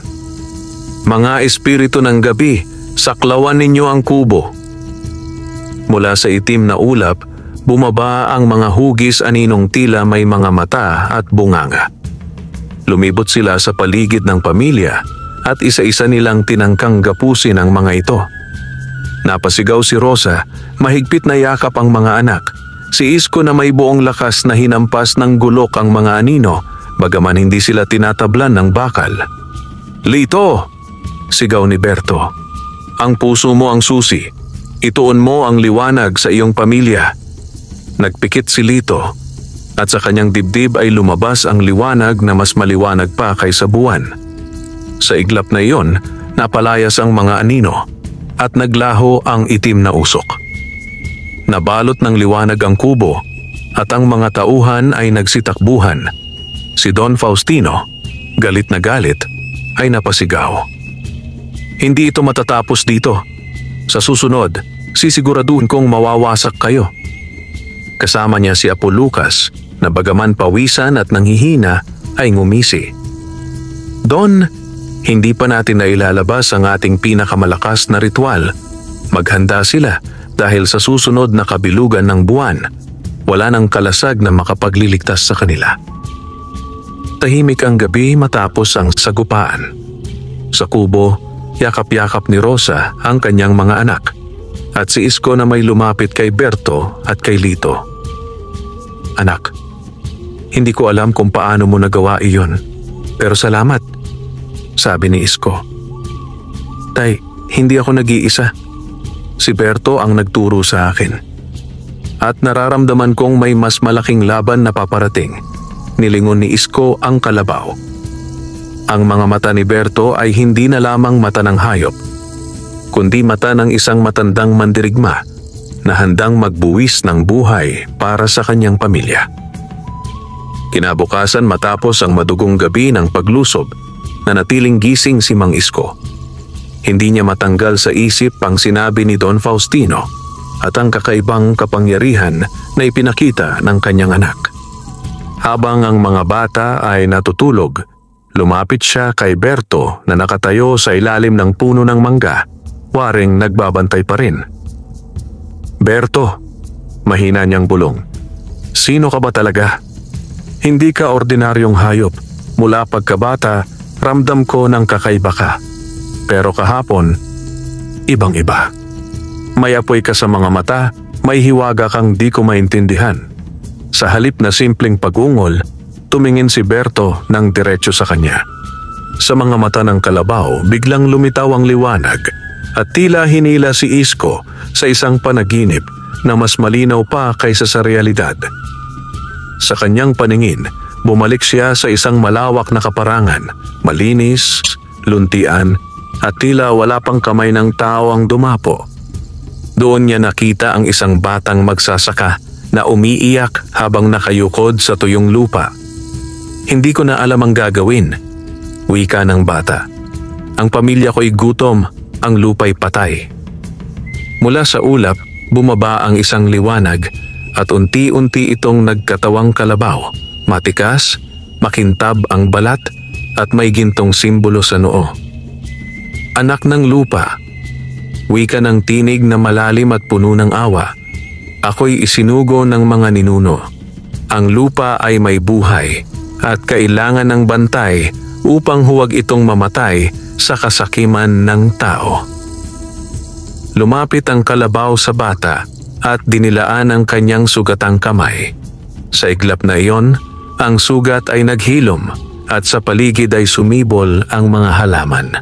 Mga espiritu ng gabi, saklawan ninyo ang kubo. Mula sa itim na ulap, bumaba ang mga hugis aninong tila may mga mata at bunganga. Lumibot sila sa paligid ng pamilya at isa-isa nilang tinangkang gapusin ang mga ito. Napasigaw si Rosa, mahigpit na yakap ang mga anak. Si Isko na may buong lakas na hinampas ng gulok ang mga anino, bagaman hindi sila tinatablan ng bakal. Lito! Sigaw ni Berto. Ang puso mo ang susi. Ituon mo ang liwanag sa iyong pamilya. Nagpikit si Lito at sa kanyang dibdib ay lumabas ang liwanag na mas maliwanag pa kaysa buwan. Sa iglap na iyon, napalayas ang mga anino at naglaho ang itim na usok. Nabalot ng liwanag ang kubo at ang mga tauhan ay nagsitakbuhan. Si Don Faustino, galit na galit, ay napasigaw. Hindi ito matatapos dito. Sa susunod, sisiguraduhin kong mawawasak kayo. Kasama niya si Apulukas na bagaman pawisan at nanghihina ay ngumisi. Don, hindi pa natin na ilalabas ang ating pinakamalakas na ritual. Maghanda sila dahil sa susunod na kabilugan ng buwan, wala nang kalasag na makapagliligtas sa kanila. Tahimik ang gabi matapos ang sagupaan. Sa kubo, yakap-yakap ni Rosa ang kanyang mga anak at si Isko na may lumapit kay Berto at kay Lito. "Anak, hindi ko alam kung paano mo nagawa iyon, pero salamat," sabi ni Isko. "Tay, hindi ako nag-iisa. Si Berto ang nagturo sa akin. At nararamdaman kong may mas malaking laban na paparating." Nilingon ni Isko ang kalabaw. Ang mga mata ni Berto ay hindi na lamang mata ng hayop, kundi mata ng isang matandang mandirigma na handang magbuwis ng buhay para sa kanyang pamilya. Kinabukasan matapos ang madugong gabi ng paglusob, nanatiling gising si Mang Isko. Hindi niya matanggal sa isip ang sinabi ni Don Faustino at ang kakaibang kapangyarihan na ipinakita ng kanyang anak. Habang ang mga bata ay natutulog, lumapit siya kay Berto na nakatayo sa ilalim ng puno ng mangga, waring nagbabantay pa rin. "Berto," mahina niyang bulong, "sino ka ba talaga? Hindi ka ordinaryong hayop. Mula pagkabata, ramdam ko ng kakaiba ka. Pero kahapon, ibang-iba. May apoy ka sa mga mata, may hiwaga kang di ko maintindihan." Sa halip na simpleng pag-ungol, tumingin si Berto ng diretso sa kanya. Sa mga mata ng kalabaw, biglang lumitaw ang liwanag at tila hinila si Isko sa isang panaginip na mas malinaw pa kaysa sa realidad. Sa kanyang paningin, bumalik siya sa isang malawak na kaparangan, malinis, luntian, at tila wala pang kamay ng tao ang dumapo. Doon niya nakita ang isang batang magsasaka na umiiyak habang nakayukod sa tuyong lupa. "Hindi ko na alam ang gagawin," wika ng bata. "Ang pamilya ko'y gutom, ang lupa'y patay." Mula sa ulap, bumaba ang isang liwanag at unti-unti itong nagkatawang kalabaw. Matikas, makintab ang balat at may gintong simbolo sa noo. "Anak ng lupa," wika ng tinig na malalim at puno ng awa. "Ako'y isinugo ng mga ninuno. Ang lupa ay may buhay at kailangan ng bantay upang huwag itong mamatay sa kasakiman ng tao." Lumapit ang kalabaw sa bata at dinilaan ang kanyang sugatang kamay. Sa iglap na iyon, ang sugat ay naghilom at sa paligid ay sumibol ang mga halaman.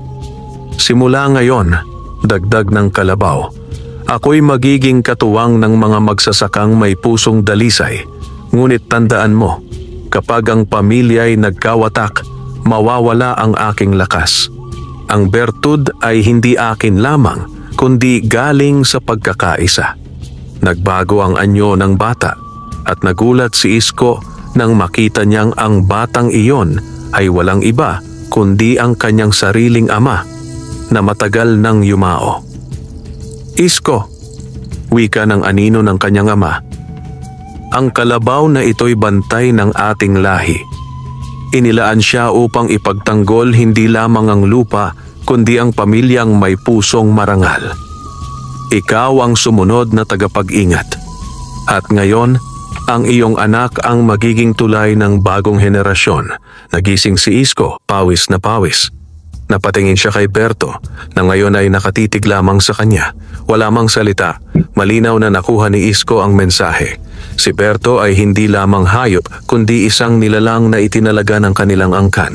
"Simula ngayon," dagdag ng kalabaw, "ako'y magiging katuwang ng mga magsasakang may pusong dalisay. Ngunit tandaan mo, kapag ang pamilya'y nagkawatak, mawawala ang aking lakas. Ang bertud ay hindi akin lamang, kundi galing sa pagkakaisa." Nagbago ang anyo ng bata at nagulat si Isko nang makita niyang ang batang iyon ay walang iba kundi ang kanyang sariling ama na matagal nang yumao. "Isko," wika ng anino ng kanyang ama, "ang kalabaw na ito'y bantay ng ating lahi. Inilaan siya upang ipagtanggol hindi lamang ang lupa kundi ang pamilyang may pusong marangal. Ikaw ang sumunod na tagapag-ingat. At ngayon, ang iyong anak ang magiging tulay ng bagong henerasyon." Nagising si Isko, pawis na pawis. Napatingin siya kay Berto na ngayon ay nakatitig lamang sa kanya. Wala mang salita, malinaw na nakuha ni Isko ang mensahe. Si Berto ay hindi lamang hayop kundi isang nilalang na itinalaga ng kanilang angkan.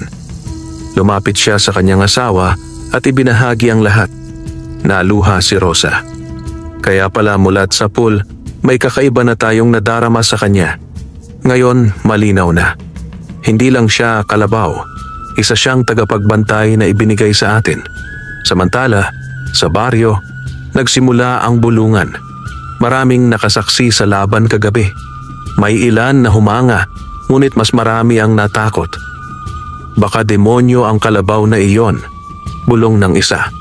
Lumapit siya sa kanyang asawa at ibinahagi ang lahat. Naluha si Rosa. Kaya pala mulat sa pool, may kakaiba na tayong nadarama sa kanya. Ngayon, malinaw na. Hindi lang siya kalabaw. Isa siyang tagapagbantay na ibinigay sa atin. Samantala, sa baryo, nagsimula ang bulungan. Maraming nakasaksi sa laban kagabi. May ilan na humanga, ngunit mas marami ang natakot. Baka demonyo ang kalabaw na iyon, bulong ng isa.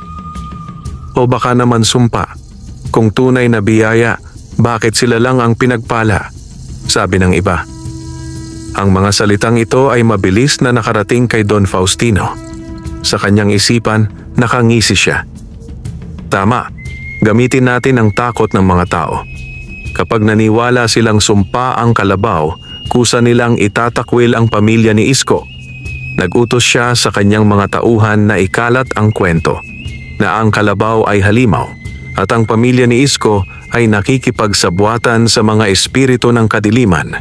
O baka naman sumpa. Kung tunay na biyaya, bakit sila lang ang pinagpala? Sabi ng iba. Ang mga salitang ito ay mabilis na nakarating kay Don Faustino. Sa kanyang isipan, nakangisi siya. Tama, gamitin natin ang takot ng mga tao. Kapag naniwala silang sumpa ang kalabaw, kusa nilang itatakwil ang pamilya ni Isko Nagutos siya sa kanyang mga tauhan na ikalat ang kwento na ang kalabaw ay halimaw at ang pamilya ni Isko ay nakikipagsabwatan sa mga espiritu ng kadiliman.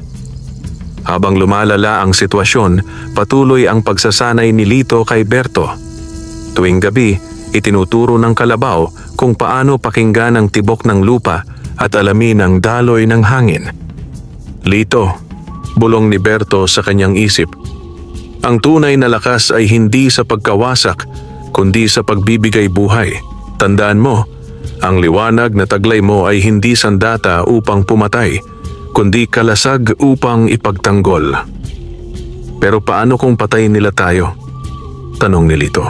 Habang lumalala ang sitwasyon, patuloy ang pagsasanay ni Lito kay Berto. Tuwing gabi, itinuturo ng kalabaw kung paano pakinggan ang tibok ng lupa at alamin ang daloy ng hangin. Lito, bulong ni Berto sa kanyang isip. Ang tunay na lakas ay hindi sa pagkawasak, kundi sa pagbibigay buhay. Tandaan mo, ang liwanag na taglay mo ay hindi sandata upang pumatay, kundi kalasag upang ipagtanggol. Pero paano kung patayin nila tayo? Tanong ni Lito.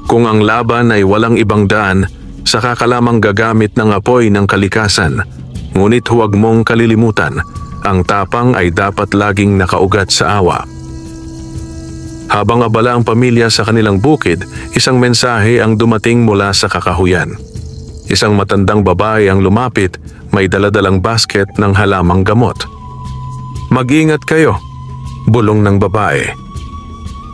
Kung ang laban ay walang ibang daan, saka ka lamang gagamit ng apoy ng kalikasan. Ngunit huwag mong kalilimutan, ang tapang ay dapat laging nakaugat sa awa. Habang abala ang pamilya sa kanilang bukid, isang mensahe ang dumating mula sa kakahuyan. Isang matandang babae ang lumapit, may daladalang basket ng halamang gamot. Mag-ingat kayo, bulong ng babae.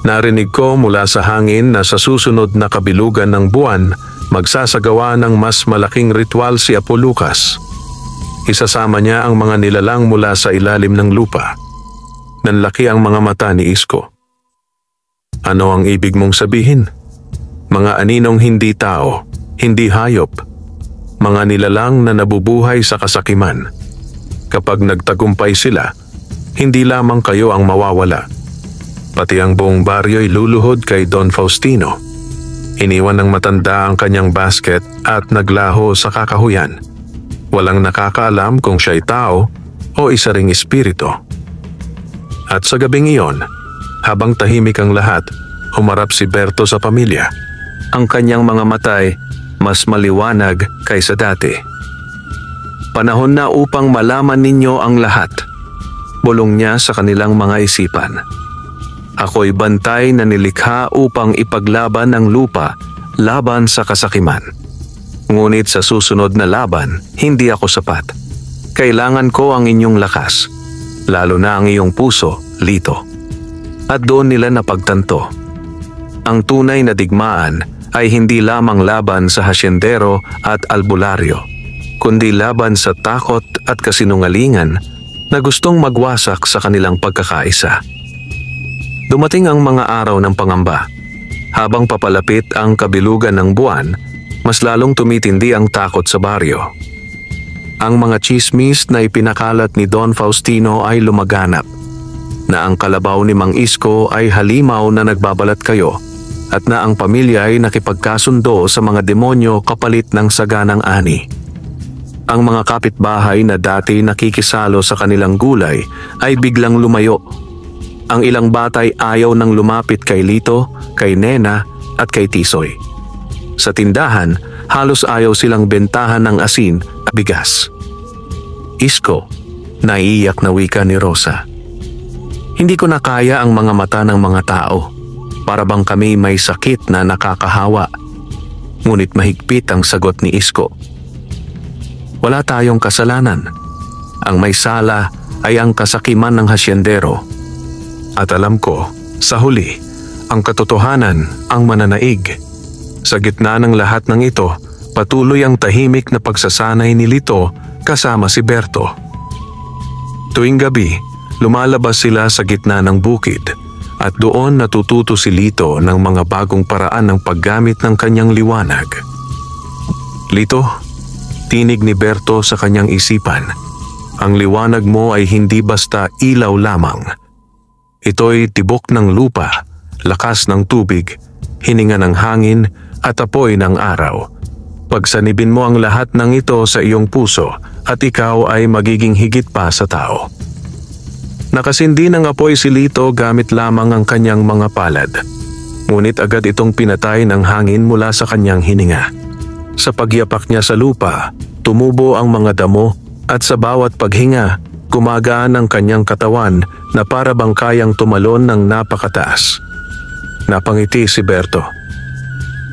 Narinig ko mula sa hangin na sa susunod na kabilugan ng buwan, magsasagawa ng mas malaking ritual si Apolukas. Isasama niya ang mga nilalang mula sa ilalim ng lupa. Nanlaki ang mga mata ni Isko. Ano ang ibig mong sabihin? Mga aninong hindi tao, hindi hayop, mga nilalang na nabubuhay sa kasakiman. Kapag nagtagumpay sila, hindi lamang kayo ang mawawala. Pati ang buong baryo'y luluhod kay Don Faustino. Iniwan ng matanda ang kanyang basket at naglaho sa kakahuyan. Walang nakakaalam kung siya'y tao o isa ring espiritu. At sa gabing iyon, habang tahimik ang lahat, humarap si Berto sa pamilya. Ang kanyang mga matay mas maliwanag kaysa dati. Panahon na upang malaman ninyo ang lahat, bulong niya sa kanilang mga isipan. Ako'y bantay na nilikha upang ipaglaban ang lupa laban sa kasakiman. Ngunit sa susunod na laban, hindi ako sapat. Kailangan ko ang inyong lakas, lalo na ang iyong puso, Lito. At doon nila napagtanto. Ang tunay na digmaan ay hindi lamang laban sa hasyendero at albularyo, kundi laban sa takot at kasinungalingan na gustong magwasak sa kanilang pagkakaisa. Dumating ang mga araw ng pangamba. Habang papalapit ang kabilugan ng buwan, mas lalong tumitindi ang takot sa baryo. Ang mga tsismis na ipinakalat ni Don Faustino ay lumaganap, na ang kalabaw ni Mang Isko ay halimaw na nagbabalat kayo at na ang pamilya ay nakipagkasundo sa mga demonyo kapalit ng saganang ani. Ang mga kapitbahay na dati nakikisalo sa kanilang gulay ay biglang lumayo. Ang ilang batay ayaw nang lumapit kay Lito, kay Nena at kay Tisoy. Sa tindahan, halos ayaw silang bentahan ng asin at bigas. Isko, naiiyak na wika ni Rosa. Hindi ko na kaya ang mga mata ng mga tao. Para bang kami may sakit na nakakahawa. Ngunit mahigpit ang sagot ni Isko. Wala tayong kasalanan. Ang may sala ay ang kasakiman ng hasyendero. At alam ko, sa huli, ang katotohanan ang mananaig. Sa gitna ng lahat ng ito, patuloy ang tahimik na pagsasanay ni Lito kasama si Berto. Tuwing gabi, lumalabas sila sa gitna ng bukid at doon natututo si Lito ng mga bagong paraan ng paggamit ng kanyang liwanag. Lito, tinig ni Berto sa kanyang isipan. Ang liwanag mo ay hindi basta ilaw lamang. Ito'y tibok ng lupa, lakas ng tubig, hininga ng hangin at apoy ng araw. Pagsanibin mo ang lahat ng ito sa iyong puso at ikaw ay magiging higit pa sa tao. Nakasindi ng apoy si Lito gamit lamang ang kanyang mga palad. Ngunit agad itong pinatay ng hangin mula sa kanyang hininga. Sa pagyapak niya sa lupa, tumubo ang mga damo at sa bawat paghinga, gumagaan ang kanyang katawan na para bang kayang tumalon ng napakataas. Napangiti si Berto.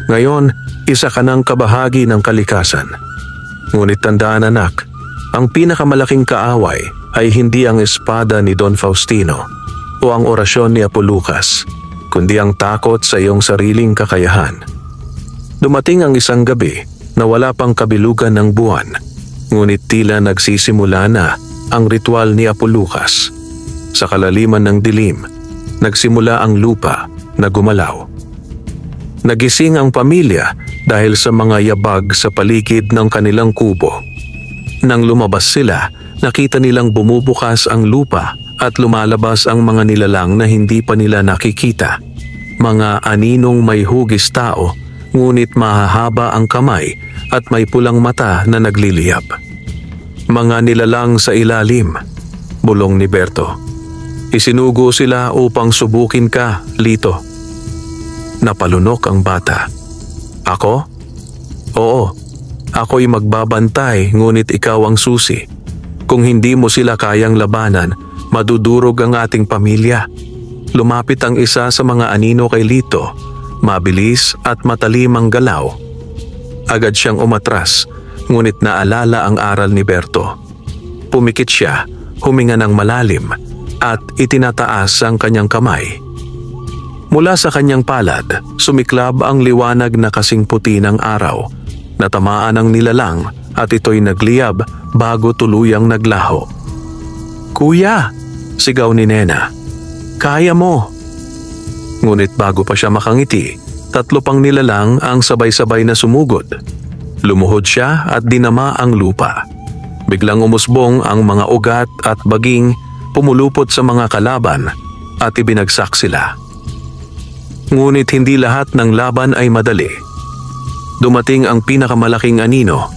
Ngayon, isa ka ng kabahagi ng kalikasan. Ngunit tandaan anak, ang pinakamalaking kaaway ay hindi ang espada ni Don Faustino, o ang orasyon ni Apo-Lucas, kundi ang takot sa iyong sariling kakayahan. Dumating ang isang gabi na wala pang kabilugan ng buwan, ngunit tila nagsisimula na ang ritual ni Apo-Lucas. Sa kalaliman ng dilim, nagsimula ang lupa na gumalaw. Nagising ang pamilya dahil sa mga yabag sa paligid ng kanilang kubo. Nang lumabas sila, nakita nilang bumubukas ang lupa at lumalabas ang mga nilalang na hindi pa nila nakikita. Mga aninong may hugis tao, ngunit mahahaba ang kamay at may pulang mata na nagliliyab. Mga nilalang sa ilalim, bulong ni Berto. Isinugo sila upang subukin ka, Lito. Napalunok ang bata. Ako? Oo, ako'y magbabantay ngunit ikaw ang susi. Kung hindi mo sila kayang labanan, madudurog ang ating pamilya. Lumapit ang isa sa mga anino kay Lito, mabilis at matalim ang galaw. Agad siyang umatras, ngunit naalala ang aral ni Berto. Pumikit siya, huminga ng malalim, at itinataas ang kanyang kamay. Mula sa kanyang palad, sumiklab ang liwanag na kasing puti ng araw. Natamaan ang nilalang at ito'y nagliyab bago tuluyang naglaho. Kuya! Sigaw ni Nena. Kaya mo! Ngunit bago pa siya makangiti, 3 pang nilalang ang sabay-sabay na sumugod. Lumuhod siya at dinama ang lupa. Biglang umusbong ang mga ugat at baging, pumulupot sa mga kalaban at ibinagsak sila. Ngunit hindi lahat ng laban ay madali. Dumating ang pinakamalaking anino,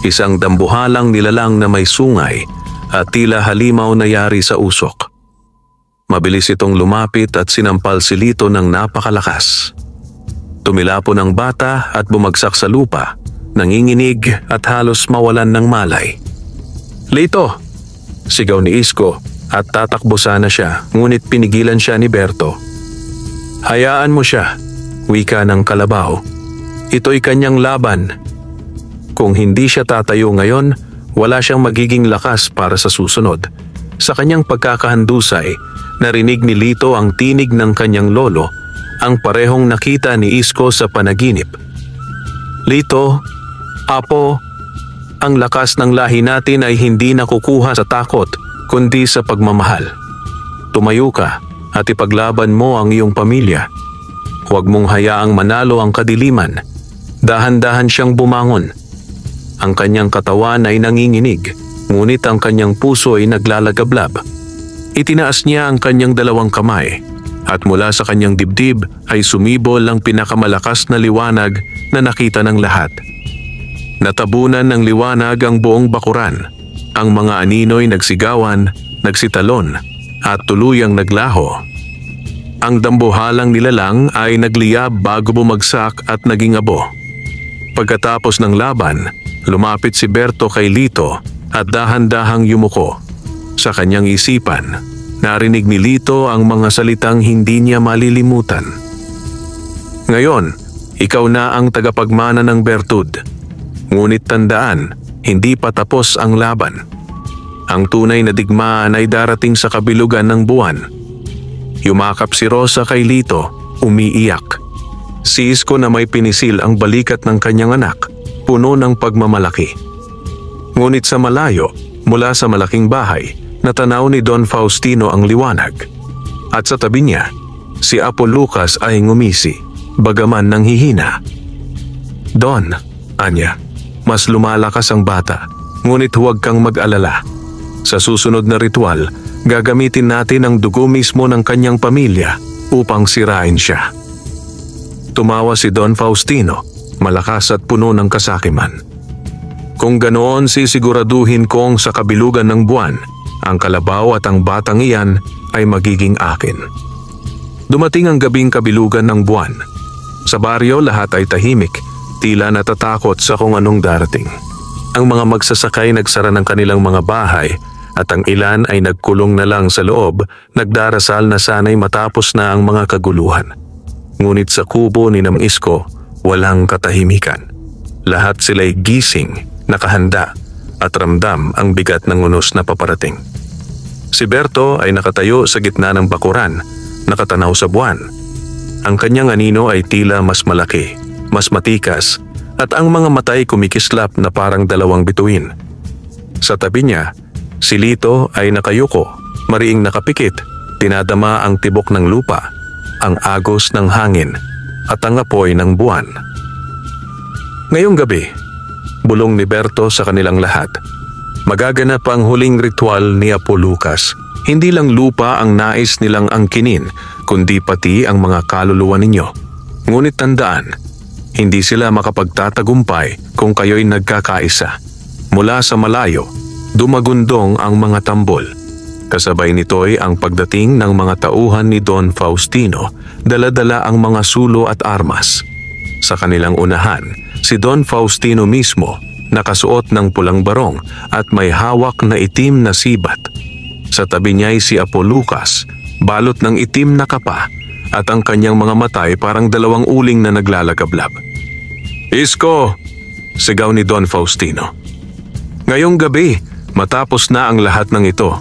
isang dambuhalang nilalang na may sungay at tila halimaw na yari sa usok. Mabilis itong lumapit at sinampal si Lito ng napakalakas. Tumilapon ang bata at bumagsak sa lupa, nanginginig at halos mawalan ng malay. Lito! Sigaw ni Isko at tatakbo sana siya, ngunit pinigilan siya ni Berto. Hayaan mo siya, wika ng kalabaw. Ito'y kanyang laban. Kung hindi siya tatayo ngayon, wala siyang magiging lakas para sa susunod. Sa kanyang pagkakahandusay, narinig ni Lito ang tinig ng kanyang lolo, ang parehong nakita ni Isko sa panaginip. Lito, Apo, ang lakas ng lahi natin ay hindi nakukuha sa takot, kundi sa pagmamahal. Tumayo ka at ipaglaban mo ang iyong pamilya. Huwag mong hayaang manalo ang kadiliman. Dahan-dahan siyang bumangon. Ang kanyang katawan ay nanginginig, ngunit ang kanyang puso ay naglalagablab. Itinaas niya ang kanyang 2 kamay, at mula sa kanyang dibdib ay sumibol ang pinakamalakas na liwanag na nakita ng lahat. Natabunan ng liwanag ang buong bakuran. Ang mga anino'y nagsigawan, nagsitalon, at tuluyang naglaho. Ang dambuhalang nilalang ay nagliyab bago bumagsak at naging abo. Pagkatapos ng laban, lumapit si Berto kay Lito at dahan-dahang yumuko. Sa kanyang isipan, narinig ni Lito ang mga salitang hindi niya malilimutan. Ngayon, ikaw na ang tagapagmana ng Bertud. Ngunit tandaan, hindi pa tapos ang laban. Ang tunay na digmaan ay darating sa kabilugan ng buwan. Yumakap si Rosa kay Lito, umiiyak. Si Isko na may pinisil ang balikat ng kanyang anak, puno ng pagmamalaki. Ngunit sa malayo, mula sa malaking bahay, natanaw ni Don Faustino ang liwanag. At sa tabi niya, si Apo-Lucas ay ngumisi, bagaman nanghihina. Don, anya, mas lumalakas ang bata, ngunit huwag kang mag-alala. Sa susunod na ritual, gagamitin natin ang dugo mismo ng kanyang pamilya upang sirain siya. Tumawa si Don Faustino, malakas at puno ng kasakiman. Kung ganoon, sisiguraduhin kong sa kabilugan ng buwan, ang kalabaw at ang batang iyan ay magiging akin. Dumating ang gabing kabilugan ng buwan. Sa baryo lahat ay tahimik, tila natatakot sa kung anong darating. Ang mga magsasakay nagsara ng kanilang mga bahay at ang ilan ay nagkulong na lang sa loob, nagdarasal na sana'y matapos na ang mga kaguluhan. Ngunit sa kubo ni Mang Isko, walang katahimikan. Lahat sila'y gising, nakahanda at ramdam ang bigat ng unos na paparating. Si Berto ay nakatayo sa gitna ng bakuran, nakatanaw sa buwan. Ang kanyang anino ay tila mas malaki, mas matikas, at ang mga matay kumikislap na parang dalawang bituin. Sa tabi niya, si Lito ay nakayuko, mariing nakapikit, tinadama ang tibok ng lupa, ang agos ng hangin, at ang apoy ng buwan. Ngayong gabi, bulong ni Berto sa kanilang lahat. Magaganap ang huling ritual ni Apo Lucas. Hindi lang lupa ang nais nilang angkinin, kundi pati ang mga kaluluwa ninyo. Ngunit tandaan, hindi sila makapagtatagumpay kung kayo'y nagkakaisa. Mula sa malayo, dumagundong ang mga tambol. Kasabay nito'y ang pagdating ng mga tauhan ni Don Faustino, dala-dala ang mga sulo at armas. Sa kanilang unahan, si Don Faustino mismo, nakasuot ng pulang barong at may hawak na itim na sibat. Sa tabi niya'y si Apo Lucas, balot ng itim na kapa, at ang kanyang mga mata ay parang dalawang uling na naglalagablab. "Isko!" sigaw ni Don Faustino. "Ngayong gabi, matapos na ang lahat ng ito,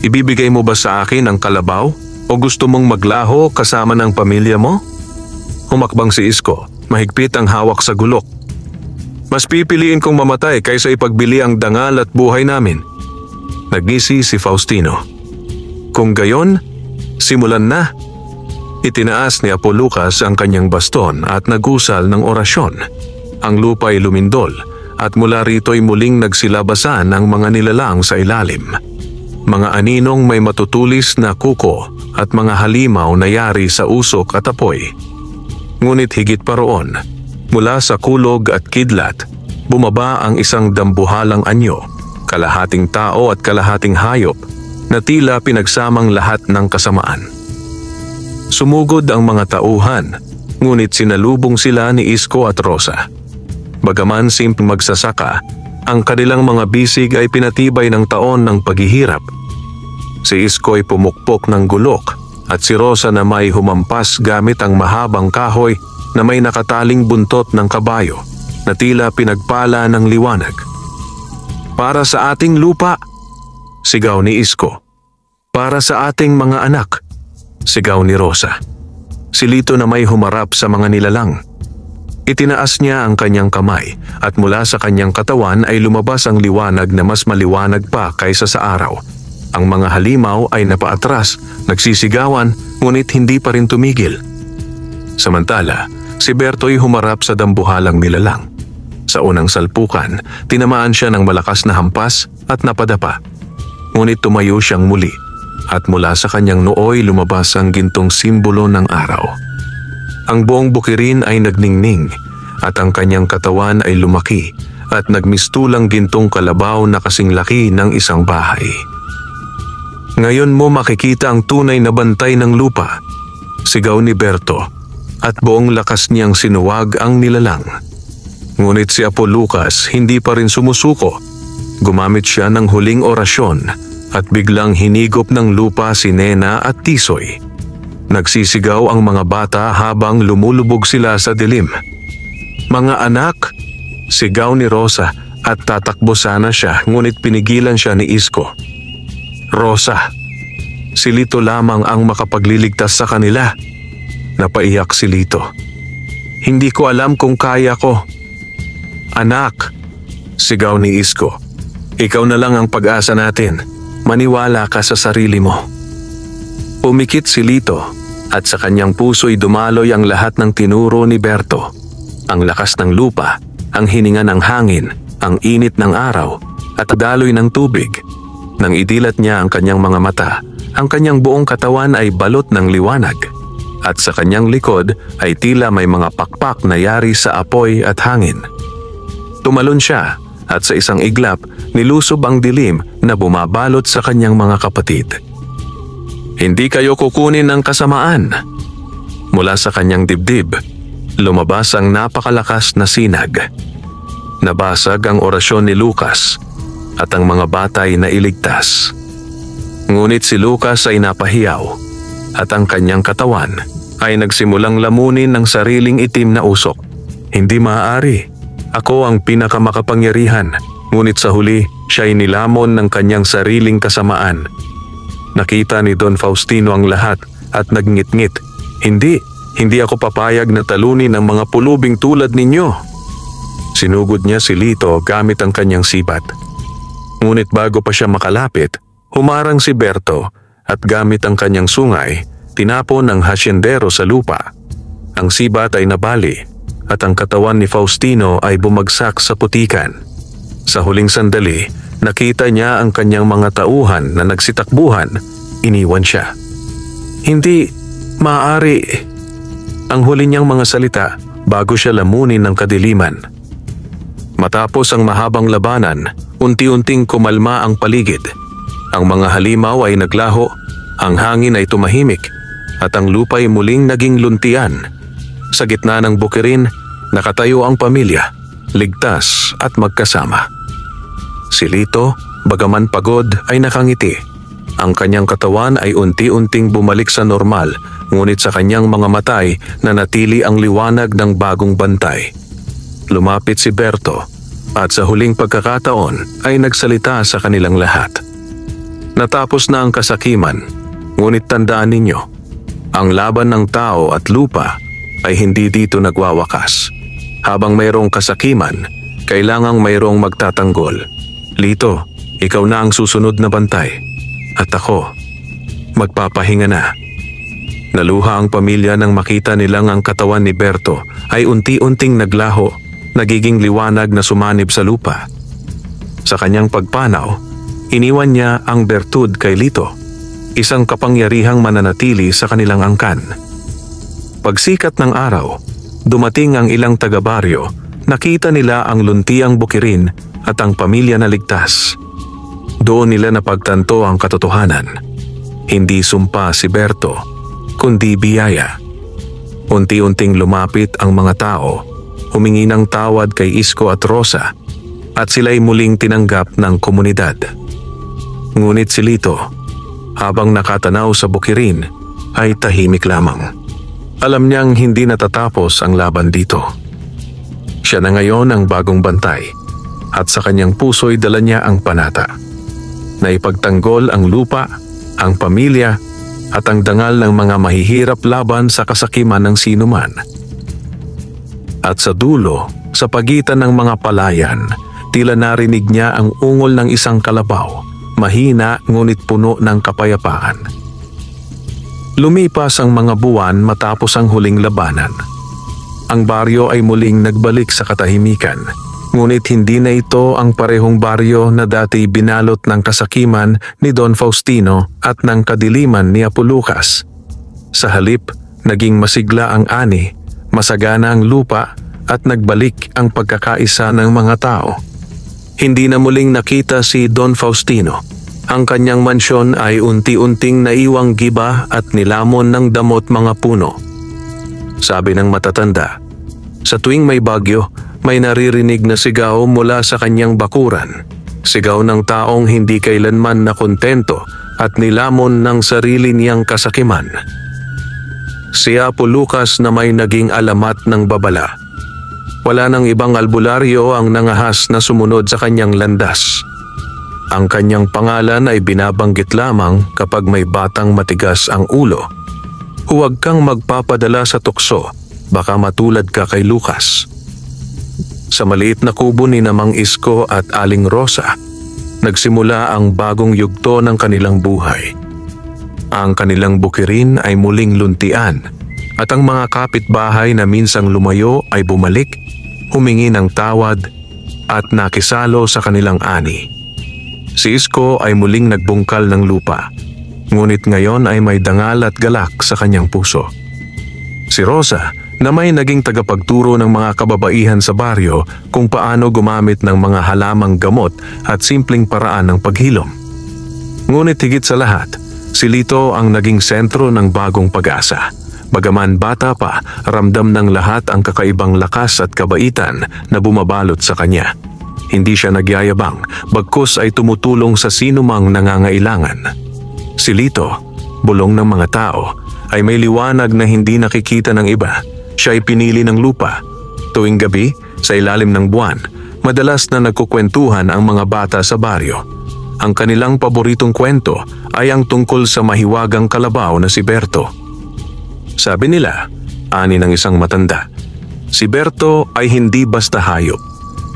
ibibigay mo ba sa akin ang kalabaw o gusto mong maglaho kasama ng pamilya mo?" Humakbang si Isko, mahigpit ang hawak sa gulok. "Mas pipiliin kong mamatay kaysa ipagbili ang dangal at buhay namin." Nagngisi si Faustino. "Kung gayon, simulan na." Itinaas ni Apo Lucas ang kanyang baston at nagusal ng orasyon. Ang lupa ay lumindol at mula rito'y muling nagsilabasan ang mga nilalang sa ilalim. Mga aninong may matutulis na kuko at mga halimaw na yari sa usok at apoy. Ngunit higit pa roon, mula sa kulog at kidlat, bumaba ang isang dambuhalang anyo, kalahating tao at kalahating hayop, na tila pinagsamang lahat ng kasamaan. Sumugod ang mga tauhan, ngunit sinalubong sila ni Isko at Rosa. Bagaman simpleng magsasaka, ang kanilang mga bisig ay pinatibay ng taon ng paghihirap. Si Isko ay pumukpok ng gulok at si Rosa na may humampas gamit ang mahabang kahoy na may nakataling buntot ng kabayo na tila pinagpala ng liwanag. "Para sa ating lupa!" sigaw ni Isko. "Para sa ating mga anak!" sigaw ni Rosa. Si Lito na may humarap sa mga nilalang. Itinaas niya ang kanyang kamay at mula sa kanyang katawan ay lumabas ang liwanag na mas maliwanag pa kaysa sa araw. Ang mga halimaw ay napaatras, nagsisigawan, ngunit hindi pa rin tumigil. Samantala, si Berto'y humarap sa dambuhalang nilalang. Sa unang salpukan, tinamaan siya ng malakas na hampas at napadapa. Ngunit tumayo siyang muli at mula sa kanyang nooy lumabas ang gintong simbolo ng araw. Ang buong bukirin ay nagningning at ang kanyang katawan ay lumaki at nagmistulang gintong kalabaw na kasing laki ng isang bahay. "Ngayon mo makikita ang tunay na bantay ng lupa," sigaw ni Berto at buong lakas niyang sinuwag ang nilalang. Ngunit si Apo Lucas hindi pa rin sumusuko. Gumamit siya ng huling orasyon at biglang hinigop ng lupa si Nena at Tisoy. Nagsisigaw ang mga bata habang lumulubog sila sa dilim. "Mga anak!" sigaw ni Rosa at tatakbo sana siya ngunit pinigilan siya ni Isko. "Rosa, si Lito lamang ang makapagliligtas sa kanila." Napaiyak si Lito. "Hindi ko alam kung kaya ko." "Anak!" sigaw ni Isko. "Ikaw na lang ang pag-asa natin. Maniwala ka sa sarili mo." Pumikit si Lito at sa kanyang puso'y dumaloy ang lahat ng tinuro ni Berto. Ang lakas ng lupa, ang hininga ng hangin, ang init ng araw, at daloy ng tubig. Nang idilat niya ang kanyang mga mata, ang kanyang buong katawan ay balot ng liwanag. At sa kanyang likod ay tila may mga pakpak na yari sa apoy at hangin. Tumalon siya at sa isang iglap nilusob ang dilim na bumabalot sa kanyang mga kapatid. "Hindi kayo kukunin ng kasamaan." Mula sa kanyang dibdib, lumabas ang napakalakas na sinag. Nabasag ang orasyon ni Lucas at ang mga batay na iligtas. Ngunit si Lucas ay napahiyaw at ang kanyang katawan ay nagsimulang lamunin ng sariling itim na usok. "Hindi maaari. Ako ang pinakamakapangyarihan." Ngunit sa huli, siya ay nilamon ng kanyang sariling kasamaan. Nakita ni Don Faustino ang lahat at nagngit-ngit. Hindi ako papayag na talunin ang mga pulubing tulad ninyo. Sinugod niya si Lito gamit ang kanyang sibat. Ngunit bago pa siya makalapit, humarang si Berto at gamit ang kanyang sungay, tinapon ng hasyendero sa lupa. Ang sibat ay nabali at ang katawan ni Faustino ay bumagsak sa putikan. Sa huling sandali, nakita niya ang kanyang mga tauhan na nagsitakbuhan. Iniwan siya. Hindi maaari. Ang huli niyang mga salita bago siya lamunin ng kadiliman. Matapos ang mahabang labanan, unti-unting kumalma ang paligid. Ang mga halimaw ay naglaho, ang hangin ay tumahimik, at ang lupa ay muling naging luntian. Sa gitna ng bukirin, nakatayo ang pamilya, ligtas at magkasama. Si Lito, bagaman pagod, ay nakangiti. Ang kanyang katawan ay unti-unting bumalik sa normal, ngunit sa kanyang mga matay nanatili ang liwanag ng bagong bantay. Lumapit si Berto at sa huling pagkakataon ay nagsalita sa kanilang lahat. Natapos na ang kasakiman, ngunit tandaan ninyo, ang laban ng tao at lupa ay hindi dito nagwawakas. Habang mayroong kasakiman, kailangang mayroong magtatanggol. Lito, ikaw na ang susunod na bantay. At ako, magpapahinga na. Naluha ang pamilya nang makita nilang ang katawan ni Berto ay unti-unting naglaho, nagiging liwanag na sumanib sa lupa. Sa kanyang pagpanaw, iniwan niya ang bertud kay Lito, isang kapangyarihang mananatili sa kanilang angkan. Pagsikat ng araw, dumating ang ilang taga-baryo, nakita nila ang luntiang bukirin at ang pamilya na ligtas. Doon nila napagtanto ang katotohanan. Hindi sumpa si Berto, kundi biyaya. Unti-unting lumapit ang mga tao, humingi ng tawad kay Isko at Rosa, at sila'y muling tinanggap ng komunidad. Ngunit si Lito, habang nakatanaw sa bukirin, ay tahimik lamang. Alam niyang hindi natatapos ang laban dito. Siya na ngayon ang bagong bantay, at sa kanyang puso'y dala niya ang panata. Na ipagtanggol ang lupa, ang pamilya, at ang dangal ng mga mahihirap laban sa kasakiman ng sinuman. At sa dulo, sa pagitan ng mga palayan, tila narinig niya ang ungol ng isang kalabaw, mahina ngunit puno ng kapayapaan. Lumipas ang mga buwan matapos ang huling labanan. Ang baryo ay muling nagbalik sa katahimikan. Ngunit hindi na ito ang parehong baryo na dati binalot ng kasakiman ni Don Faustino at ng kadiliman ni Apo Lucas. Sa halip, naging masigla ang ani, masagana ang lupa at nagbalik ang pagkakaisa ng mga tao. Hindi na muling nakita si Don Faustino. Ang kanyang mansyon ay unti-unting naiwang giba at nilamon ng damot mga puno. Sabi ng matatanda, sa tuwing may bagyo, may naririnig na sigaw mula sa kanyang bakuran. Sigaw ng taong hindi kailanman nakontento at nilamon ng sarili niyang kasakiman. Si Apo Lucas na may naging alamat ng babala. Wala nang ibang albularyo ang nangahas na sumunod sa kanyang landas. Ang kanyang pangalan ay binabanggit lamang kapag may batang matigas ang ulo. Huwag kang magpapadala sa tukso, baka matulad ka kay Lucas. Sa maliit na kubo ni Namang Isko at Aling Rosa, nagsimula ang bagong yugto ng kanilang buhay. Ang kanilang bukirin ay muling luntian at ang mga kapitbahay na minsang lumayo ay bumalik, humingi ng tawad at nakisalo sa kanilang ani. Si Isko ay muling nagbungkal ng lupa, ngunit ngayon ay may dangal at galak sa kanyang puso. Si Rosa, na may naging tagapagturo ng mga kababaihan sa baryo kung paano gumamit ng mga halamang gamot at simpleng paraan ng paghilom. Ngunit higit sa lahat, si Lito ang naging sentro ng bagong pag-asa. Bagaman bata pa, ramdam ng lahat ang kakaibang lakas at kabaitan na bumabalot sa kanya. Hindi siya nagyayabang, bagkus ay tumutulong sa sinumang nangangailangan. Si Lito, bulong ng mga tao, ay may liwanag na hindi nakikita ng iba. Siya ay pinili ng lupa. Tuwing gabi, sa ilalim ng buwan, madalas na nagkukwentuhan ang mga bata sa baryo. Ang kanilang paboritong kwento ay ang tungkol sa mahiwagang kalabaw na si Berto. Sabi nila, ani ng isang matanda, si Berto ay hindi basta hayop.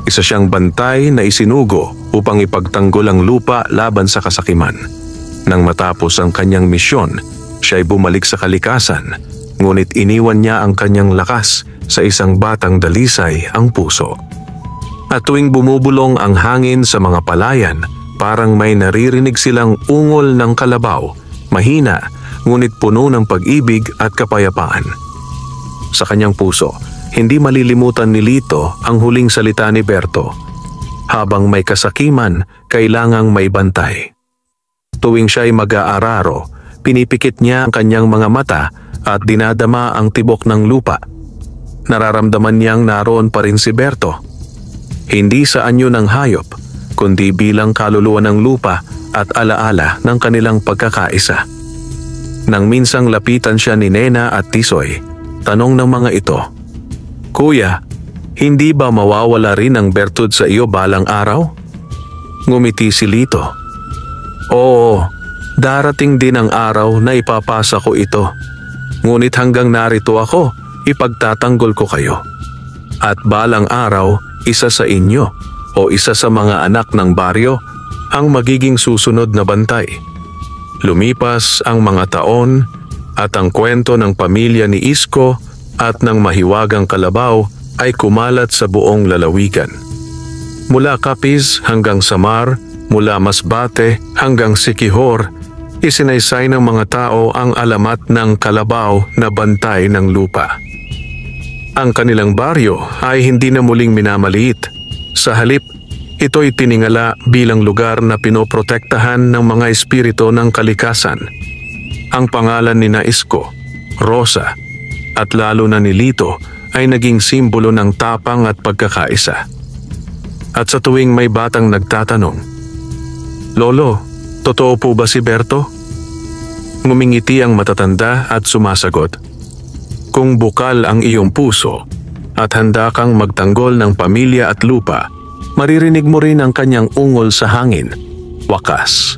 Isa siyang bantay na isinugo upang ipagtanggol ang lupa laban sa kasakiman. Nang matapos ang kanyang misyon, siya ay bumalik sa kalikasan, ngunit iniwan niya ang kanyang lakas sa isang batang dalisay ang puso. At tuwing bumubulong ang hangin sa mga palayan, parang may naririnig silang ungol ng kalabaw, mahina ngunit puno ng pag-ibig at kapayapaan. Sa kanyang puso, hindi malilimutan ni Lito ang huling salita ni Berto. Habang may kasakiman, kailangang may bantay. Tuwing siya ay mag-aararo, pinipikit niya ang kanyang mga mata at dinadama ang tibok ng lupa. Nararamdaman niyang naroon pa rin si Berto. Hindi sa anyo ng hayop, kundi bilang kaluluwa ng lupa at alaala ng kanilang pagkakaisa. Nang minsang lapitan siya ni Nena at Tisoy, tanong ng mga ito, "Kuya, hindi ba mawawala rin ang bertud sa iyo balang araw?" Ngumiti si Lito. "Oo, darating din ang araw na ipapasa ko ito. Ngunit hanggang narito ako, ipagtatanggol ko kayo. At balang araw, isa sa inyo o isa sa mga anak ng baryo ang magiging susunod na bantay." Lumipas ang mga taon at ang kwento ng pamilya ni Isko at ng mahiwagang kalabaw ay kumalat sa buong lalawigan. Mula Capiz hanggang Samar, mula Masbate hanggang Siquijor, isinaysay ng mga tao ang alamat ng kalabaw na bantay ng lupa. Ang kanilang baryo ay hindi na muling minamaliit. Sa halip, ito'y tiningala bilang lugar na pinoprotektahan ng mga espiritu ng kalikasan. Ang pangalan ni Isko, Rosa, at lalo na ni Lito ay naging simbolo ng tapang at pagkakaisa. At sa tuwing may batang nagtatanong, "Lolo, totoo po ba si Berto?" Ngumingiti ang matatanda at sumasagot, "Kung bukal ang iyong puso at handa kang magtanggol ng pamilya at lupa, maririnig mo rin ang kanyang ungol sa hangin. Wakas,